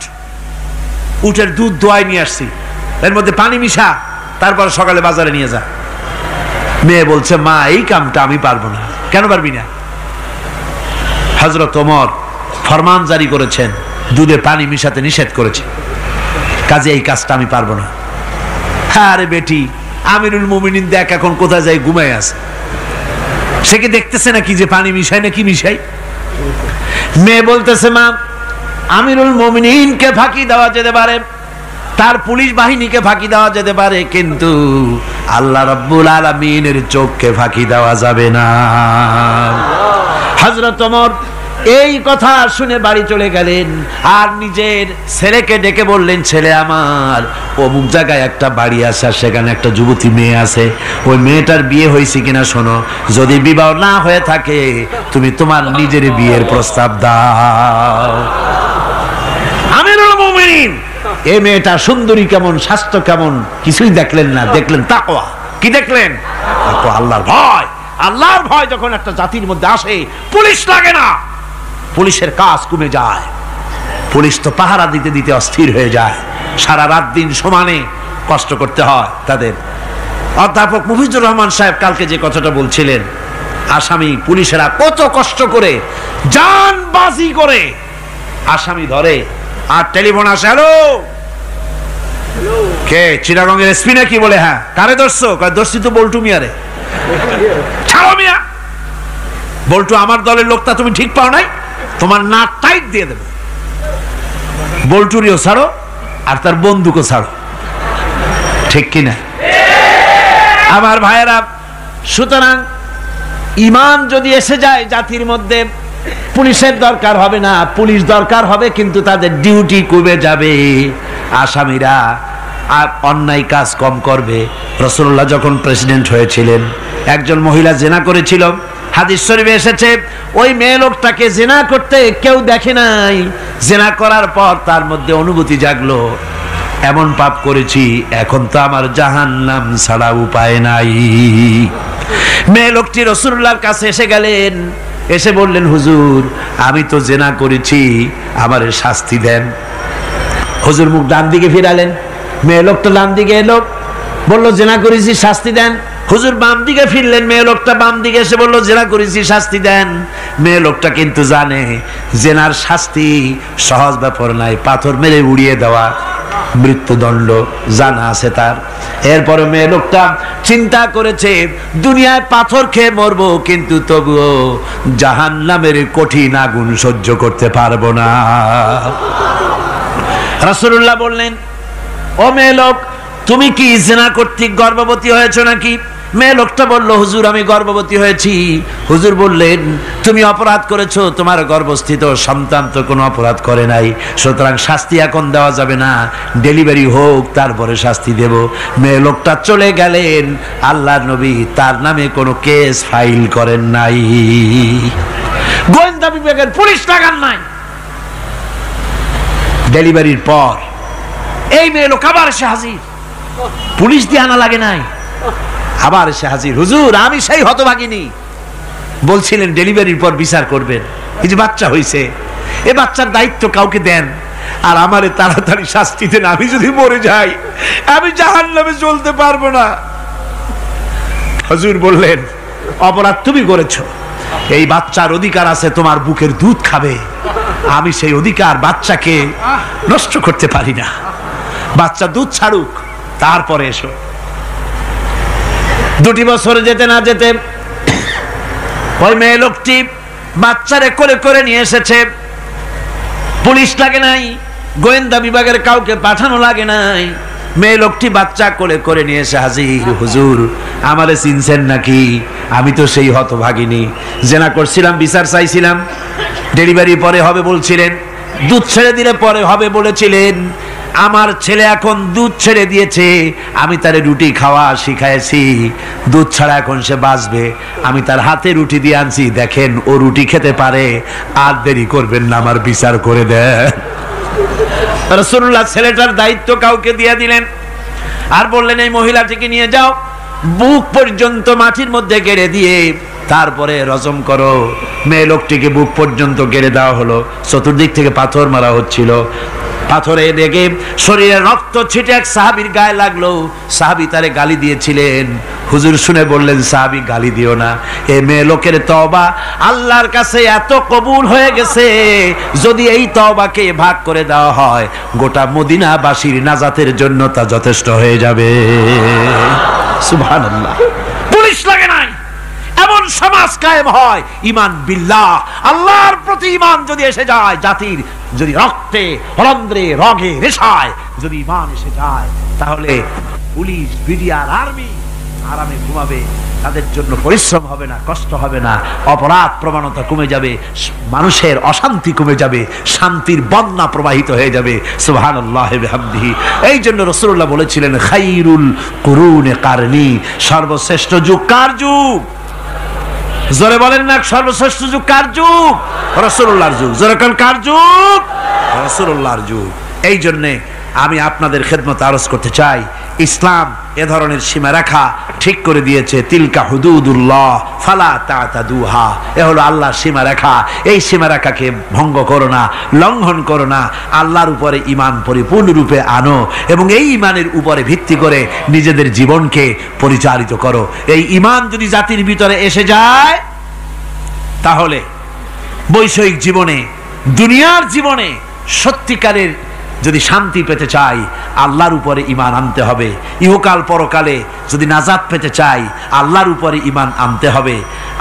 Speaker 2: উটের দুধ দোয়াই নিয়ে আসছি, এর মধ্যে পানি মিশা, তারপর সকালে বাজারে নিয়ে যা। মেয়ে বলছে, মা এই কামটা আমি পারবো না। কেন পারবি না? হযরত ওমর ফরমান জারি করেছেন, দুধে পানি মিশাতে নিষেধ করেছে, কাজে এই কাজটা আমি পারবো না। হ্যাঁ রে বেটি, আমিরুল মুমিনিন দেখ এখন কোথায় যায়, ঘুমায় আছে, সে কি দেখতেছে নাকি যে পানি মিশাই না কি মিশাই? মেয়ে বলতেছে, মা আমিরুল মুমিনিনকে ফাঁকি দেওয়া যেতে পারে, তার পুলিশ বাহিনীকে ফাঁকি দেওয়া যেতে পারে, কিন্তু আল্লাহ রাব্বুল আলামিনের চোখকে ফাঁকি দেওয়া যাবে না। হযরত ওমর এই কথা শুনে বাড়ি চলে গেলেন, আর নিজের ছেলেকে ডেকে বললেন, ছেলে আমার, অমুক জায়গায় একটা বাড়ি আছে, আর সেখানে একটা যুবতী মেয়ে আছে, ওই মেয়েটার বিয়ে হয়েছে কিনা শোনো, যদি বিবাহ না হয়ে থাকে তুমি তোমার নিজের বিয়ের প্রস্তাব দাও। আমিরুল মুমিনিন এই মেয়েটা সুন্দরী কেমন, স্বাস্থ্য কেমন কিছুই দেখলেন না, দেখলেন তাকওয়া। কি দেখলেন? তাকওয়া, আল্লাহর ভয়। আল্লাহর ভয় যখন একটা জাতির মধ্যে আসে, পুলিশ লাগে না, পুলিশের কাজ কমে যায়। পুলিশ তো পাহারা দিতে দিতে অস্থির হয়ে যায়, সারা রাত দিন সমানে কষ্ট করতে হয় তাদের। অধ্যাপক মুফিজুর রহমান সাহেব কালকে যে কথাটা বলছিলেন, আসামি পুলিশেরা কত কষ্ট করে জানবাজি করে আসামি ধরে, আর টেলিফোন আসে, হ্যালো কে, চিটাগংয়ের এসপি নাকি? বলে হ্যাঁ। কারে ধরছো? ধরছি তো বল্টু মিয়ারে। ছাড়ো মিয়া, বল্টু আমার দলের লোকটা, তুমি ঠিক পাও নাই, তোমার নাক টাইট দিয়ে দেবে। বল্টুরিও ছাড়ো আর তার বন্দুকও ছাড়ো, ঠিক কিনা? আমার ভাইয়েরা, সুতরাং ঈমান যদি এসে যায় জাতির মধ্যে, পুলিশের দরকার হবে না, পুলিশ দরকার হবে, কিন্তু তাদের ডিউটি কমে যাবে, আসামিরা অন্যায় কাজ কম করবে। রাসূলুল্লাহ যখন প্রেসিডেন্ট হয়েছিলেন, একজন মহিলা জিনা করেছিল, হাদিস শরীফে এসেছে, ওই মেয়ে লোকটাকে জিনা করতে কেউ দেখে নাই, জিনা করার পর তার মধ্যে অনুভূতি জাগলো, এমন পাপ করেছি, এখন তো আমার জাহান্নাম ছাড়া উপায় নাই। মেয়ে লোকটি রাসূলুল্লাহর কাছে এসে গেলেন, এসে বললেন, হুজুর আমি তো জিনা করেছি, আমার শাস্তি দেন। হুজুর মুখ ডান দিকে ফিরালেন, মেয়ে লোকটা ডান দিকে এলো, বললো জিনা করেছি, শাস্তি দেন। হুজুর বাম দিকে ফিরলেন, মেয়ে লোকটা বাম দিকে এসে বললো, জিনা করেছি, শাস্তি দেন। মেয়ে লোকটা কিন্তু জানে জেনার শাস্তি সহজ ব্যাপার নাই, পাথর মেরে উড়িয়ে দেওয়া, মৃত্যুদণ্ড জানা আছে তার। এরপরে মেয়ে লোকটা চিন্তা করেছে, দুনিয়ায় পাথর খেয়ে মরবো, কিন্তু তবুও জাহান্নামের কঠিন আগুন সহ্য করতে পারবো না। রাসূলুল্লাহ বললেন, ও মেয়ে লোক, তুমি কি জিনা কর্তৃক গর্ভবতী হয়েছো নাকি? মেয়ে লোকটা বলল, হুজুর আমি গর্ভবতী হয়েছি। হুজুর বললেন, তুমি অপরাধ করেছো, তোমার গর্ভস্থিত সন্তান তো কোনো অপরাধ করে নাই, সুতরাং শাস্তি এখন দেওয়া যাবে না, ডেলিভারি হোক তারপরে শাস্তি দেব। মেয়ে লোকটা চলে গেলেন। আল্লাহর নবী তার নামে কোনো কেস ফাইল করেন নাই, গোয়েন্দা বিভাগের পুলিশ লাগান নাই। ডেলিভারির পর এই মেয়ে লোক আবার এসে হাজির, পুলিশ দিয়ে আনা লাগে নাই, আবার এসে হাজির, হুজুর আমি সেই হতভাগিনী, বলছিলেন ডেলিভারির পর বিচার করবেন, এই যে বাচ্চা হয়েছে, এ বাচ্চার দায়িত্ব কাউকে দেন, আর আমারে তাড়াতাড়ি শাস্তি দেন, আমি যদি মরে যাই আমি জাহান্নামে চলতে পারবো না। হুজুর বললেন, অপরাধ তুমি করেছো, এই বাচ্চার অধিকার আছে তোমার বুকের দুধ খাবে, আমি সেই অধিকার বাচ্চাকে নষ্ট করতে পারি না, বাচ্চা দুধ ছাড়ুক তারপরে এসো। 2 বছর যেতে না যেতে ওই মেয়ে লোকটি বাচ্চারে কোলে করে নিয়ে এসেছে, পুলিশ লাগে নাই, গোয়েন্দা বিভাগের কাউকে পাঠানো লাগে নাই, মেয়ে লোকটি বাচ্চা কোলে করে নিয়ে এসে হাজির। হুজুর আমারে চিনছেন নাকি? আমি তো সেই হতভাগিনী, জেনা করছিলাম, বিচার চাইছিলাম, ডেলিভারি পরে হবে বলছিলেন, দুধ ছেড়ে দিলে পরে হবে বলেছিলেন, আমার ছেলে এখন দুধ ছেড়ে দিয়েছে, আমি তারে রুটি খাওয়া শিখাইছি, দুধ ছাড়া এখন সে বাঁচবে, আমি তার হাতে রুটি দিয়ে আনছি, দেখেন ও রুটি খেতে পারে, আর দেরি করবেন না, আমার বিচার করে দেন। রাসূলুল্লাহ ছেলেটার দায়িত্ব কাউকে দিয়ে দিলেন, আর বললেন, এই মহিলাটিকে নিয়ে যাও, বুক পর্যন্ত মাটির মধ্যে গেড়ে দিয়ে তারপরে রজম করো। মেয়ে লোকটিকে বুক পর্যন্ত গেড়ে দেওয়া হলো, চতুর্দিক থেকে পাথর মারা হচ্ছিল। পাথরে লেগে শরীরে রক্ত ছিটে এক সাহাবীর গায়ে লাগলো। সাহাবী তারে গালি দিয়েছিলেন। হুজুর শুনে বললেন, সাহাবী গালি দিও না, এ মেয়ে লোকের তওবা আল্লাহর কাছে এত কবুল হয়ে গেছে, যদি এই তওবাকে ভাগ করে দেওয়া হয় গোটা মদিনাবাসীর নাজাতের জন্য তা যথেষ্ট হয়ে যাবে। সুবহানাল্লাহ। পুলিশ লাগে নাই, এমন সমাজ কায়েম হয়। ঈমান বিল্লাহ, আল্লাহর প্রতি ঈমান যদি এসে যায়, জাতির যদি রক্তে রন্ধ্রে রগে রেশায় যদি ঈমান এসে যায়, তাহলে পুলিশ বিডিআর আর্মি আরামে ঘুমাবে, তাদের জন্য পরিশ্রম হবে না, কষ্ট হবে না, অপরাধ প্রবণতা কমে যাবে, মানুষের অশান্তি কমে যাবে, শান্তির বন্যা প্রবাহিত হয়ে যাবে। সুবহানাল্লাহি বিহামদিহি। এই জন্য রাসূলুল্লাহ বলেছিলেন, খায়রুল কুরুনে কারনি, সর্বশ্রেষ্ঠ যুগ কার যুগ? জোরে বলেন না, সর্বশ্রেষ্ঠ যুগ কার যুগ? রাসূলুল্লাহর যুগ। জোরে কোন কার যুগ? রাসূলুল্লাহর যুগ। এই জন্য আমি আপনাদের খেদমতে আরজ করতে চাই, ইসলাম এ ধরনের সীমারেখা ঠিক করে দিয়েছে। তিলকা হুদুদুল্লাহ ফালা তাতাদুহা, এ হলো আল্লাহর সীমারেখা। এই সীমারেখাকে ভঙ্গ করো না, লঙ্ঘন করো না। আল্লাহর উপরে ঈমান পরিপূর্ণরূপে আনো এবং এই ঈমানের উপরে ভিত্তি করে নিজেদের জীবনকে পরিচালিত করো। এই ঈমান যদি জাতির ভিতরে এসে যায়, তাহলে বৈষয়িক জীবনে, দুনিয়ার জীবনে সত্যিকারের যদি শান্তি পেতে চাই, আল্লাহর উপরে ঈমান আনতে হবে। ইহকাল পরকালে যদি নাজাত পেতে চাই, আল্লাহর উপরে ঈমান আনতে হবে।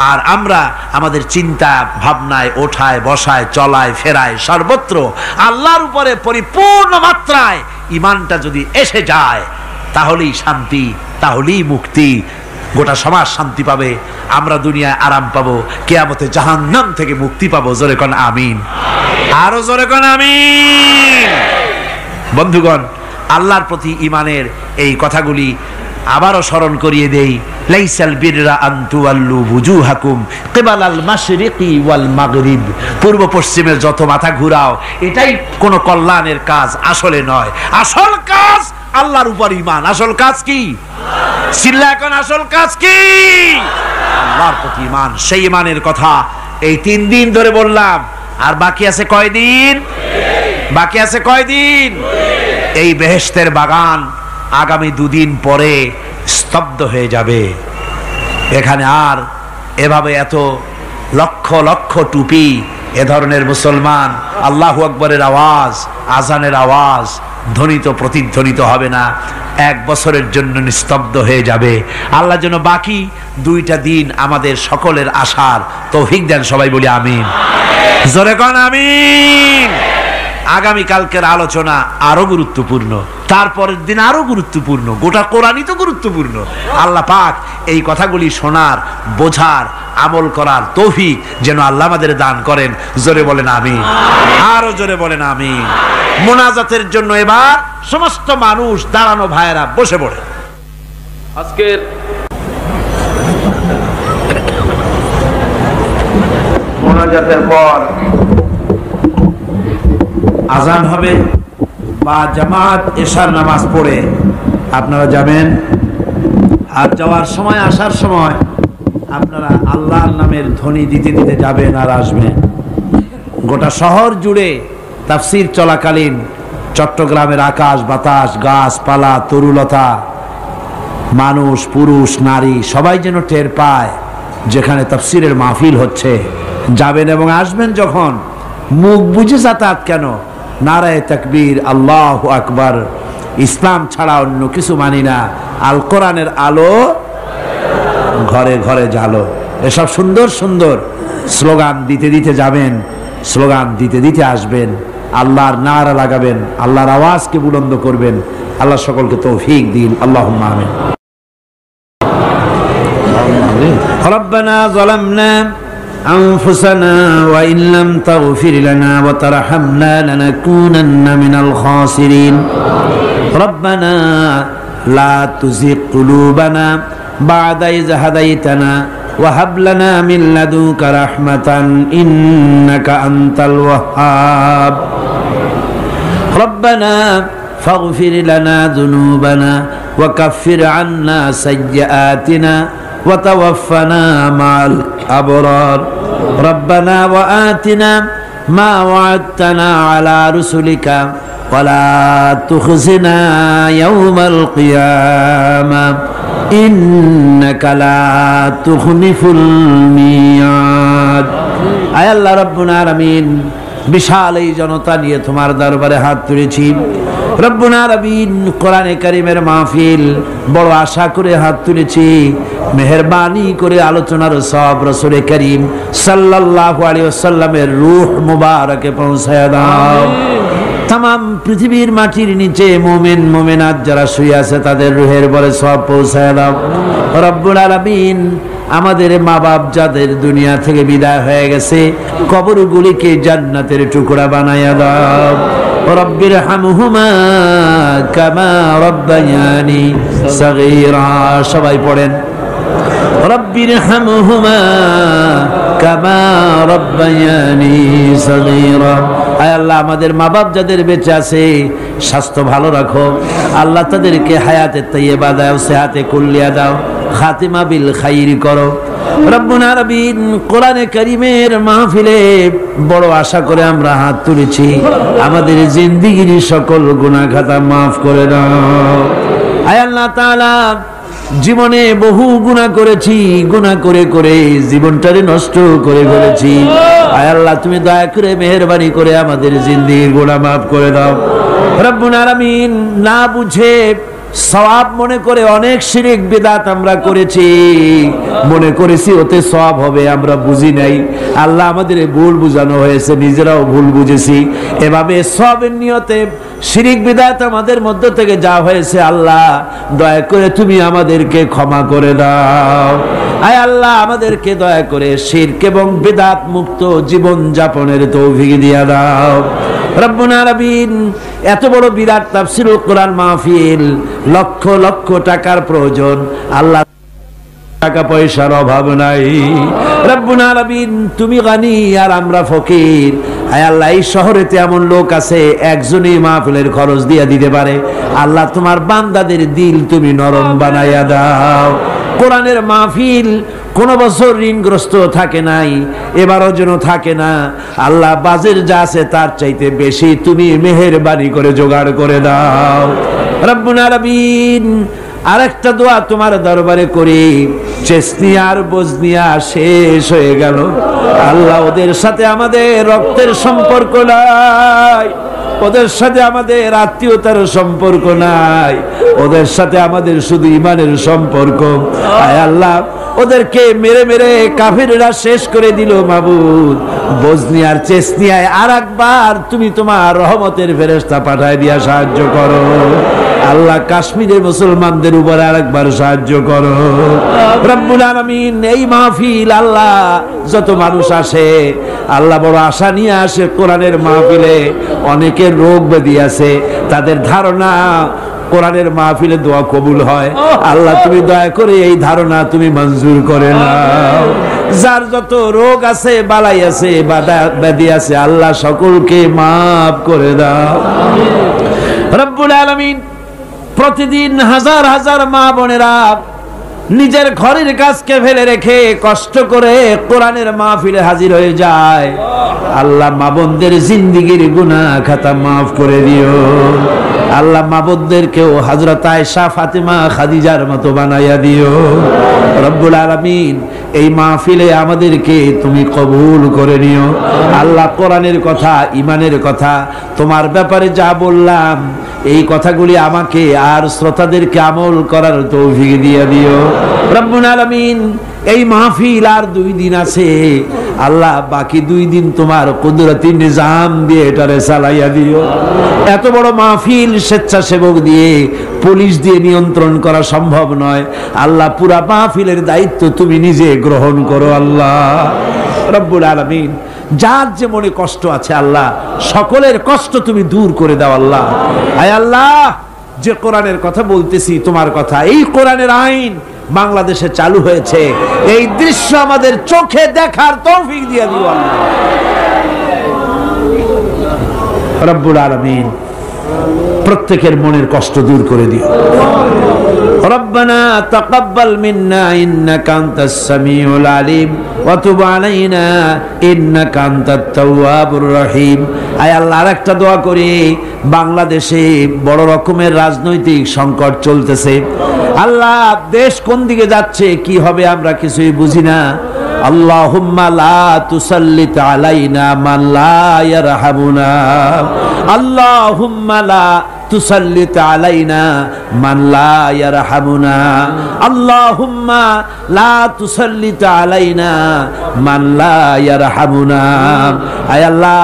Speaker 2: আর আমরা আমাদের চিন্তা ভাবনায়, ওঠায় বসায়, চলায় ফেরায়, সর্বত্র আল্লাহর উপরে পরিপূর্ণ মাত্রায় ঈমানটা যদি এসে যায়, তাহলেই শান্তি, তাহলেই মুক্তি। গোটা সমাজ শান্তি পাবে, আমরা দুনিয়ায় আরাম পাবো, কিয়ামতে জাহান্নাম থেকে মুক্তি পাবো। জোরে কোন আমিন, আরো জোরে কোন আমিন। বন্ধুগণ, আল্লাহর প্রতি ঈমানের এই কথাগুলি আবারও স্মরণ করিয়ে দেই। লাইসাল বিররা আন তুওয়াল্লু বুজুহাকুম কিবালাল মাশরিকি ওয়াল মাগরিব, পূর্ব পশ্চিমে যত মাথা ঘুরাও, এটাই কোনো কল্যাণের কাজ আসলে নয়। আসল কাজ আল্লাহর উপর ঈমান। আসল কাজ কি? চিল্লা এখন, আসল কাজ কি? আল্লাহর প্রতি ঈমান। সেই ঈমানের কথা এই 3 দিন ধরে বললাম। আর বাকি আছে কয়দিন? বাকি আছে কয়দিন? এই বেহেশতের বাগান আগামী 2 দিন পরে স্তব্ধ হয়ে যাবে। এখানে আর এভাবে এত লক্ষ লক্ষ টুপি, এ ধরনের মুসলমান আল্লাহু আকবরের আওয়াজ, আজানের আওয়াজ ধ্বনিত প্রতিধ্বনিত হবে না। 1 বছরের জন্য নিস্তব্ধ হয়ে যাবে। আল্লাহ যেন বাকি 2টা দিন আমাদের সকলের আশার তৌফিক দেন। সবাই বলি আমিন, জোরে কোন আমিন। আগামী কালকের আলোচনা আরো গুরুত্বপূর্ণ, তারপরের দিন আরো গুরুত্বপূর্ণ, গোটা কোরআনই তো গুরুত্বপূর্ণ। আল্লাহ পাক এই কথাগুলি শোনার, বোঝার, আমল করার তৌফিক যেন আল্লাহ আমাদের দান করেন। জোরে বলেন আমিন, আরো জোরে বলেন আমিন। মোনাজাতের জন্য এবার সমস্ত মানুষ দাঁড়ানো ভাইয়েরা বসে পড়ে।
Speaker 1: আজকের মোনাজাতের পর
Speaker 2: আজান হবে বা জামাত এশার নামাজ পড়ে আপনারা যাবেন। আর যাওয়ার সময়, আসার সময় আপনারা আল্লাহর নামের ধ্বনি দিতে দিতে যাবেন আর আসবেন। গোটা শহর জুড়ে তাফসীর চলাকালীন চট্টগ্রামের আকাশ বাতাস, গাছপালা, তরুলতা, মানুষ, পুরুষ, নারী সবাই যেন টের পায় যেখানে তাফসীরের মাহফিল হচ্ছে। যাবেন এবং আসবেন যখন, মুখ বুঝে যাতায়াত কেন? নারায়ে তাকবীর, আল্লাহু আকবার। ইসলাম ছাড়া অন্য কিছু মানি না। আল কোরআনের আলো ঘরে ঘরে জ্বালো। এসব সুন্দর সুন্দর স্লোগান দিতে দিতে যাবেন, স্লোগান দিতে দিতে আসবেন, আল্লাহর নারা লাগাবেন, আল্লাহর আওয়াজকে বুলন্দ করবেন। আল্লাহ সকলকে তৌফিক দিন। আল্লাহুম্মা আমিন। রব্বানা যালামনা أنفسنا وإن لم تغفر لنا وترحمنا لنكونن من الخاسرين ربنا لا تزغ قلوبنا بعد إذ هديتنا وهب لنا من لدنك رحمة إنك أنت الوهاب ربنا فاغفر لنا ذنوبنا وكفر عنا سيئاتنا وتوفنا مع الأبرار ربنا وآتنا মা ওয়া'আদতানা আলা রুসুলিকা ওয়ালা তুখজিনা ইয়াওমাল কিয়ামাহ ইন্নাকা লা তুখলিফুল মিয়াদ। আয় আল্লাহ রাব্বুল আলামিন, বিশাল এই জনতা নিয়ে তোমার দরবারে হাত তুলেছি রব্বুল আলামিন। কোরআনে কারীমের মাহফিল, বড় আশা করে হাত তুলেছি, মেহেরবানি করে আলোচনার সওয়াব রাসূল করিম সাল্লাল্লাহু আলাইহি ওয়াসাল্লামের রূহ মুবারকে পৌঁছায় দাও। তামাম পৃথিবীর মাটির নিচে মুমিন মুমিনাত যারা শুয়ে আছে তাদের রূহের বলে সওয়াব পৌঁছায় দাও রব্বুল আলামিন। আমাদের মা বাপ যাদের দুনিয়া থেকে বিদায় হয়ে গেছে, কবরগুলিকে জান্নাতের টুকরা বানায়া দাও। রব্বির হামহুমা কামা রব্বায়ানি সগীরা। সবাই পড়েন রব্বির হামহুমা কামা রব্বায়ানি সগীরা। আয় আল্লাহ, আমাদের মা বাপ যাদের বেঁচে আছে স্বাস্থ্য ভালো রাখো আল্লাহ, তাদেরকে হায়াতে তাইয়্যিবা দাও, সেহাতে কুল্লিয়া দাও, খাতিমা বিল খাইর করো রব্বুল আলামিন। কোরআনে কারীমের মাহফিলে বড় আশা করে আমরা হাত তুলেছি, আমাদের জিন্দেগির সকল গুনাহ খাতা মাফ করে দাও। আয় আল্লাহ তাআলা, জীবনে বহু গুনাহ করেছি, গুনাহ করে করে জীবনটারে নষ্ট করে ফেলেছি। আয় আল্লাহ, তুমি দয়া করে মেহেরবানি করে আমাদের জিন্দেগির গুনাহ মাফ করে দাও রব্বুল আলামিন। না বুঝে সওয়াব মনে করে অনেক শিরক বিদআত আমরা করেছি, মনে করেছি ওতে সওয়াব হবে, আমরা বুঝি নাই। আল্লাহ, আমাদের ভুল বুঝানো হয়েছে, নিজেরাও ভুল বুঝেছি। এভাবে সওয়াবের নিয়তে শিরক বিদআত আমাদের মধ্য থেকে যা হয়েছে, আল্লাহ দয়া করে তুমি আমাদেরকে ক্ষমা করে দাও। আয় আল্লাহ, আমাদেরকে দয়া করে শিরক এবং বিদআত মুক্ত জীবন যাপনের তৌফিক দিয়া দাও রব্বুল আলামিন। এত বড় বিরাট তাফসীরুল কোরআন মাহফিল, লক্ষ লক্ষ টাকার প্রয়োজন, আল্লাহ টাকা পয়সার অভাব নাই রব্বুল আলামিন। তুমি গানি আর আমরা ফকির। আয় আল্লাহ, এই শহরেতে এমন লোক আছে একজনই মাহফিলের খরচ দিয়ে দিতে পারে। আল্লাহ, তোমার বান্দাদের দিল তুমি নরম বানাইয়া দাও। কোরআনের মাহফিল কোন বছর ঋণগ্রস্ত থাকে নাই, এবারও যেন থাকে না। আল্লাহ, বাজের যা আছে তার চাইতে বেশি তুমি মেহেরবানি করে জোগাড় করে দাও রব্বুল আলামিন। আরেকটা দোয়া তোমার দরবারে করি, চেসনিয়া আর বজনিয়া শেষ হয়ে গেল আল্লাহ, ওদের সাথে আমাদের রক্তের সম্পর্ক নাই, ওদের সাথে আমাদের আত্মীয়তার সম্পর্ক নাই, ওদের সাথে আমাদের শুধু ইমানের সম্পর্ক। আয় আল্লাহ, ওদেরকে মেরে মেরে কাফিররা শেষ করে দিল মাবুদ। বজনিয়ার চেসনিয়ায় আর একবার তুমি তোমার রহমতের ফেরেশতা পাঠায় দিয়া সাহায্য করো আল্লাহ। কাশ্মীরের মুসলমানদের উপর আরেকবার সাহায্য করো রব্বুল আলামিন। এই মাহফিল আল্লাহ, যত মানুষ আসে আল্লাহ বড় আশা নিয়ে আসে কোরআনের মাহফিলে। অনেকের রোগ ব্যাধি আছে, তাদের ধারণা কোরআনের মাহফিলে দোয়া কবুল হয়। আল্লাহ, তুমি দয়া করে এই ধারণা তুমি মঞ্জুর করে নাও। যার যত রোগ আছে, বালাই আছে, ব্যাধি আছে, আল্লাহ সকলকে মাফ করে দাও রব্বুল আলামিন। প্রতিদিন হাজার হাজার মা বোনেরা নিজের ঘরের কাজকে ফেলে রেখে কষ্ট করে কোরআনের মাহফিলে হাজির হয়ে যায়। আল্লাহ, মা বোনদের জিন্দেগির গুনাহ খাতা মাফ করে দিও আল্লাহ। মা বোনদেরকেও হযরত আয়েশা, ফাতেমা, খাদিজার মতো বানাইয়া দিও রব্বুল আলামিন। এই মাহফিলে আমাদেরকে তুমি কবুল করে নিও আল্লাহ। কোরআনের কথা, ইমানের কথা, তোমার ব্যাপারে যা বললাম এই কথাগুলি আমাকে আর শ্রোতাদেরকে আমল করার তৌফিক দিয়ে দিও রব্বুল আলামিন। এই মাহফিল আর 2 দিন আছে আল্লাহ, বাকি 2 দিন তোমার কুদরতি নিজাম দিয়ে এটারে চালাইয়া দিও। এত বড় মাহফিল স্বেচ্ছাসেবক দিয়ে, পুলিশ দিয়ে নিয়ন্ত্রণ করা সম্ভব নয় আল্লাহ। পুরা মাহফিলের দায়িত্ব তুমি নিজে গ্রহণ করো আল্লাহ রব্বুল আলামিন। যার যে মনে কষ্ট আছে আল্লাহ, সকলের কষ্ট তুমি দূর করে দাও আল্লাহ। আয় আল্লাহ, যে কোরআনের কথা বলতেছি তোমার কথা, এই কোরআনের আইন বাংলাদেশে চালু হয়েছে, এই দৃশ্য আমাদের চোখে দেখার তৌফিক দিয়ে দিও আল্লাহ রব্বুল আলামিন। প্রত্যেকের মনের কষ্ট দূর করে দিও ربنا تقبل منا إنك أنت السميع العليم وتب علينا إنك أنت التواب الرحيم আয় আল্লাহ আরেকটা দোয়া করি বাংলাদেশে বড় রকমের রাজনৈতিক সংকট চলতেছে আল্লাহ দেশ কোন দিকে যাচ্ছে কি হবে আমরা কিছুই বুঝি না আল্লাহুম্মা লা তুসাল্লিত আলাইনা মান লা ইয়ারহামুনা আল্লাহুম্মা লা তুসাল্লিত আলাইনা মান লা ইয়ারহামুনা আল্লাহুম্মা লা তুসাল্লিত আলাইনা মান লা ইয়ারহামুনা আয় আল্লাহ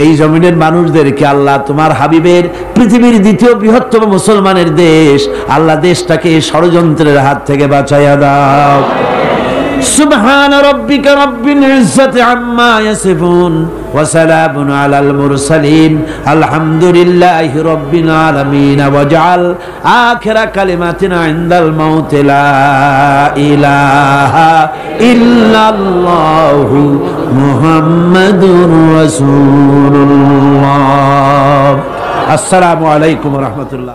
Speaker 2: এই জমিনের মানুষদেরকে আল্লাহ তোমার হাবিবের পৃথিবীর দ্বিতীয় বৃহত্তম মুসলমানের দেশ আল্লাহ দেশটাকে ষড়যন্ত্রের হাত থেকে বাঁচাইয়া দাও سبحان ربك رب العزة عما يصفون وسلام على المرسلين الحمد لله رب العالمين واجعل آخر كلمتنا عند الموت لا إله إلا الله محمد رسول الله السلام عليكم ورحمة الله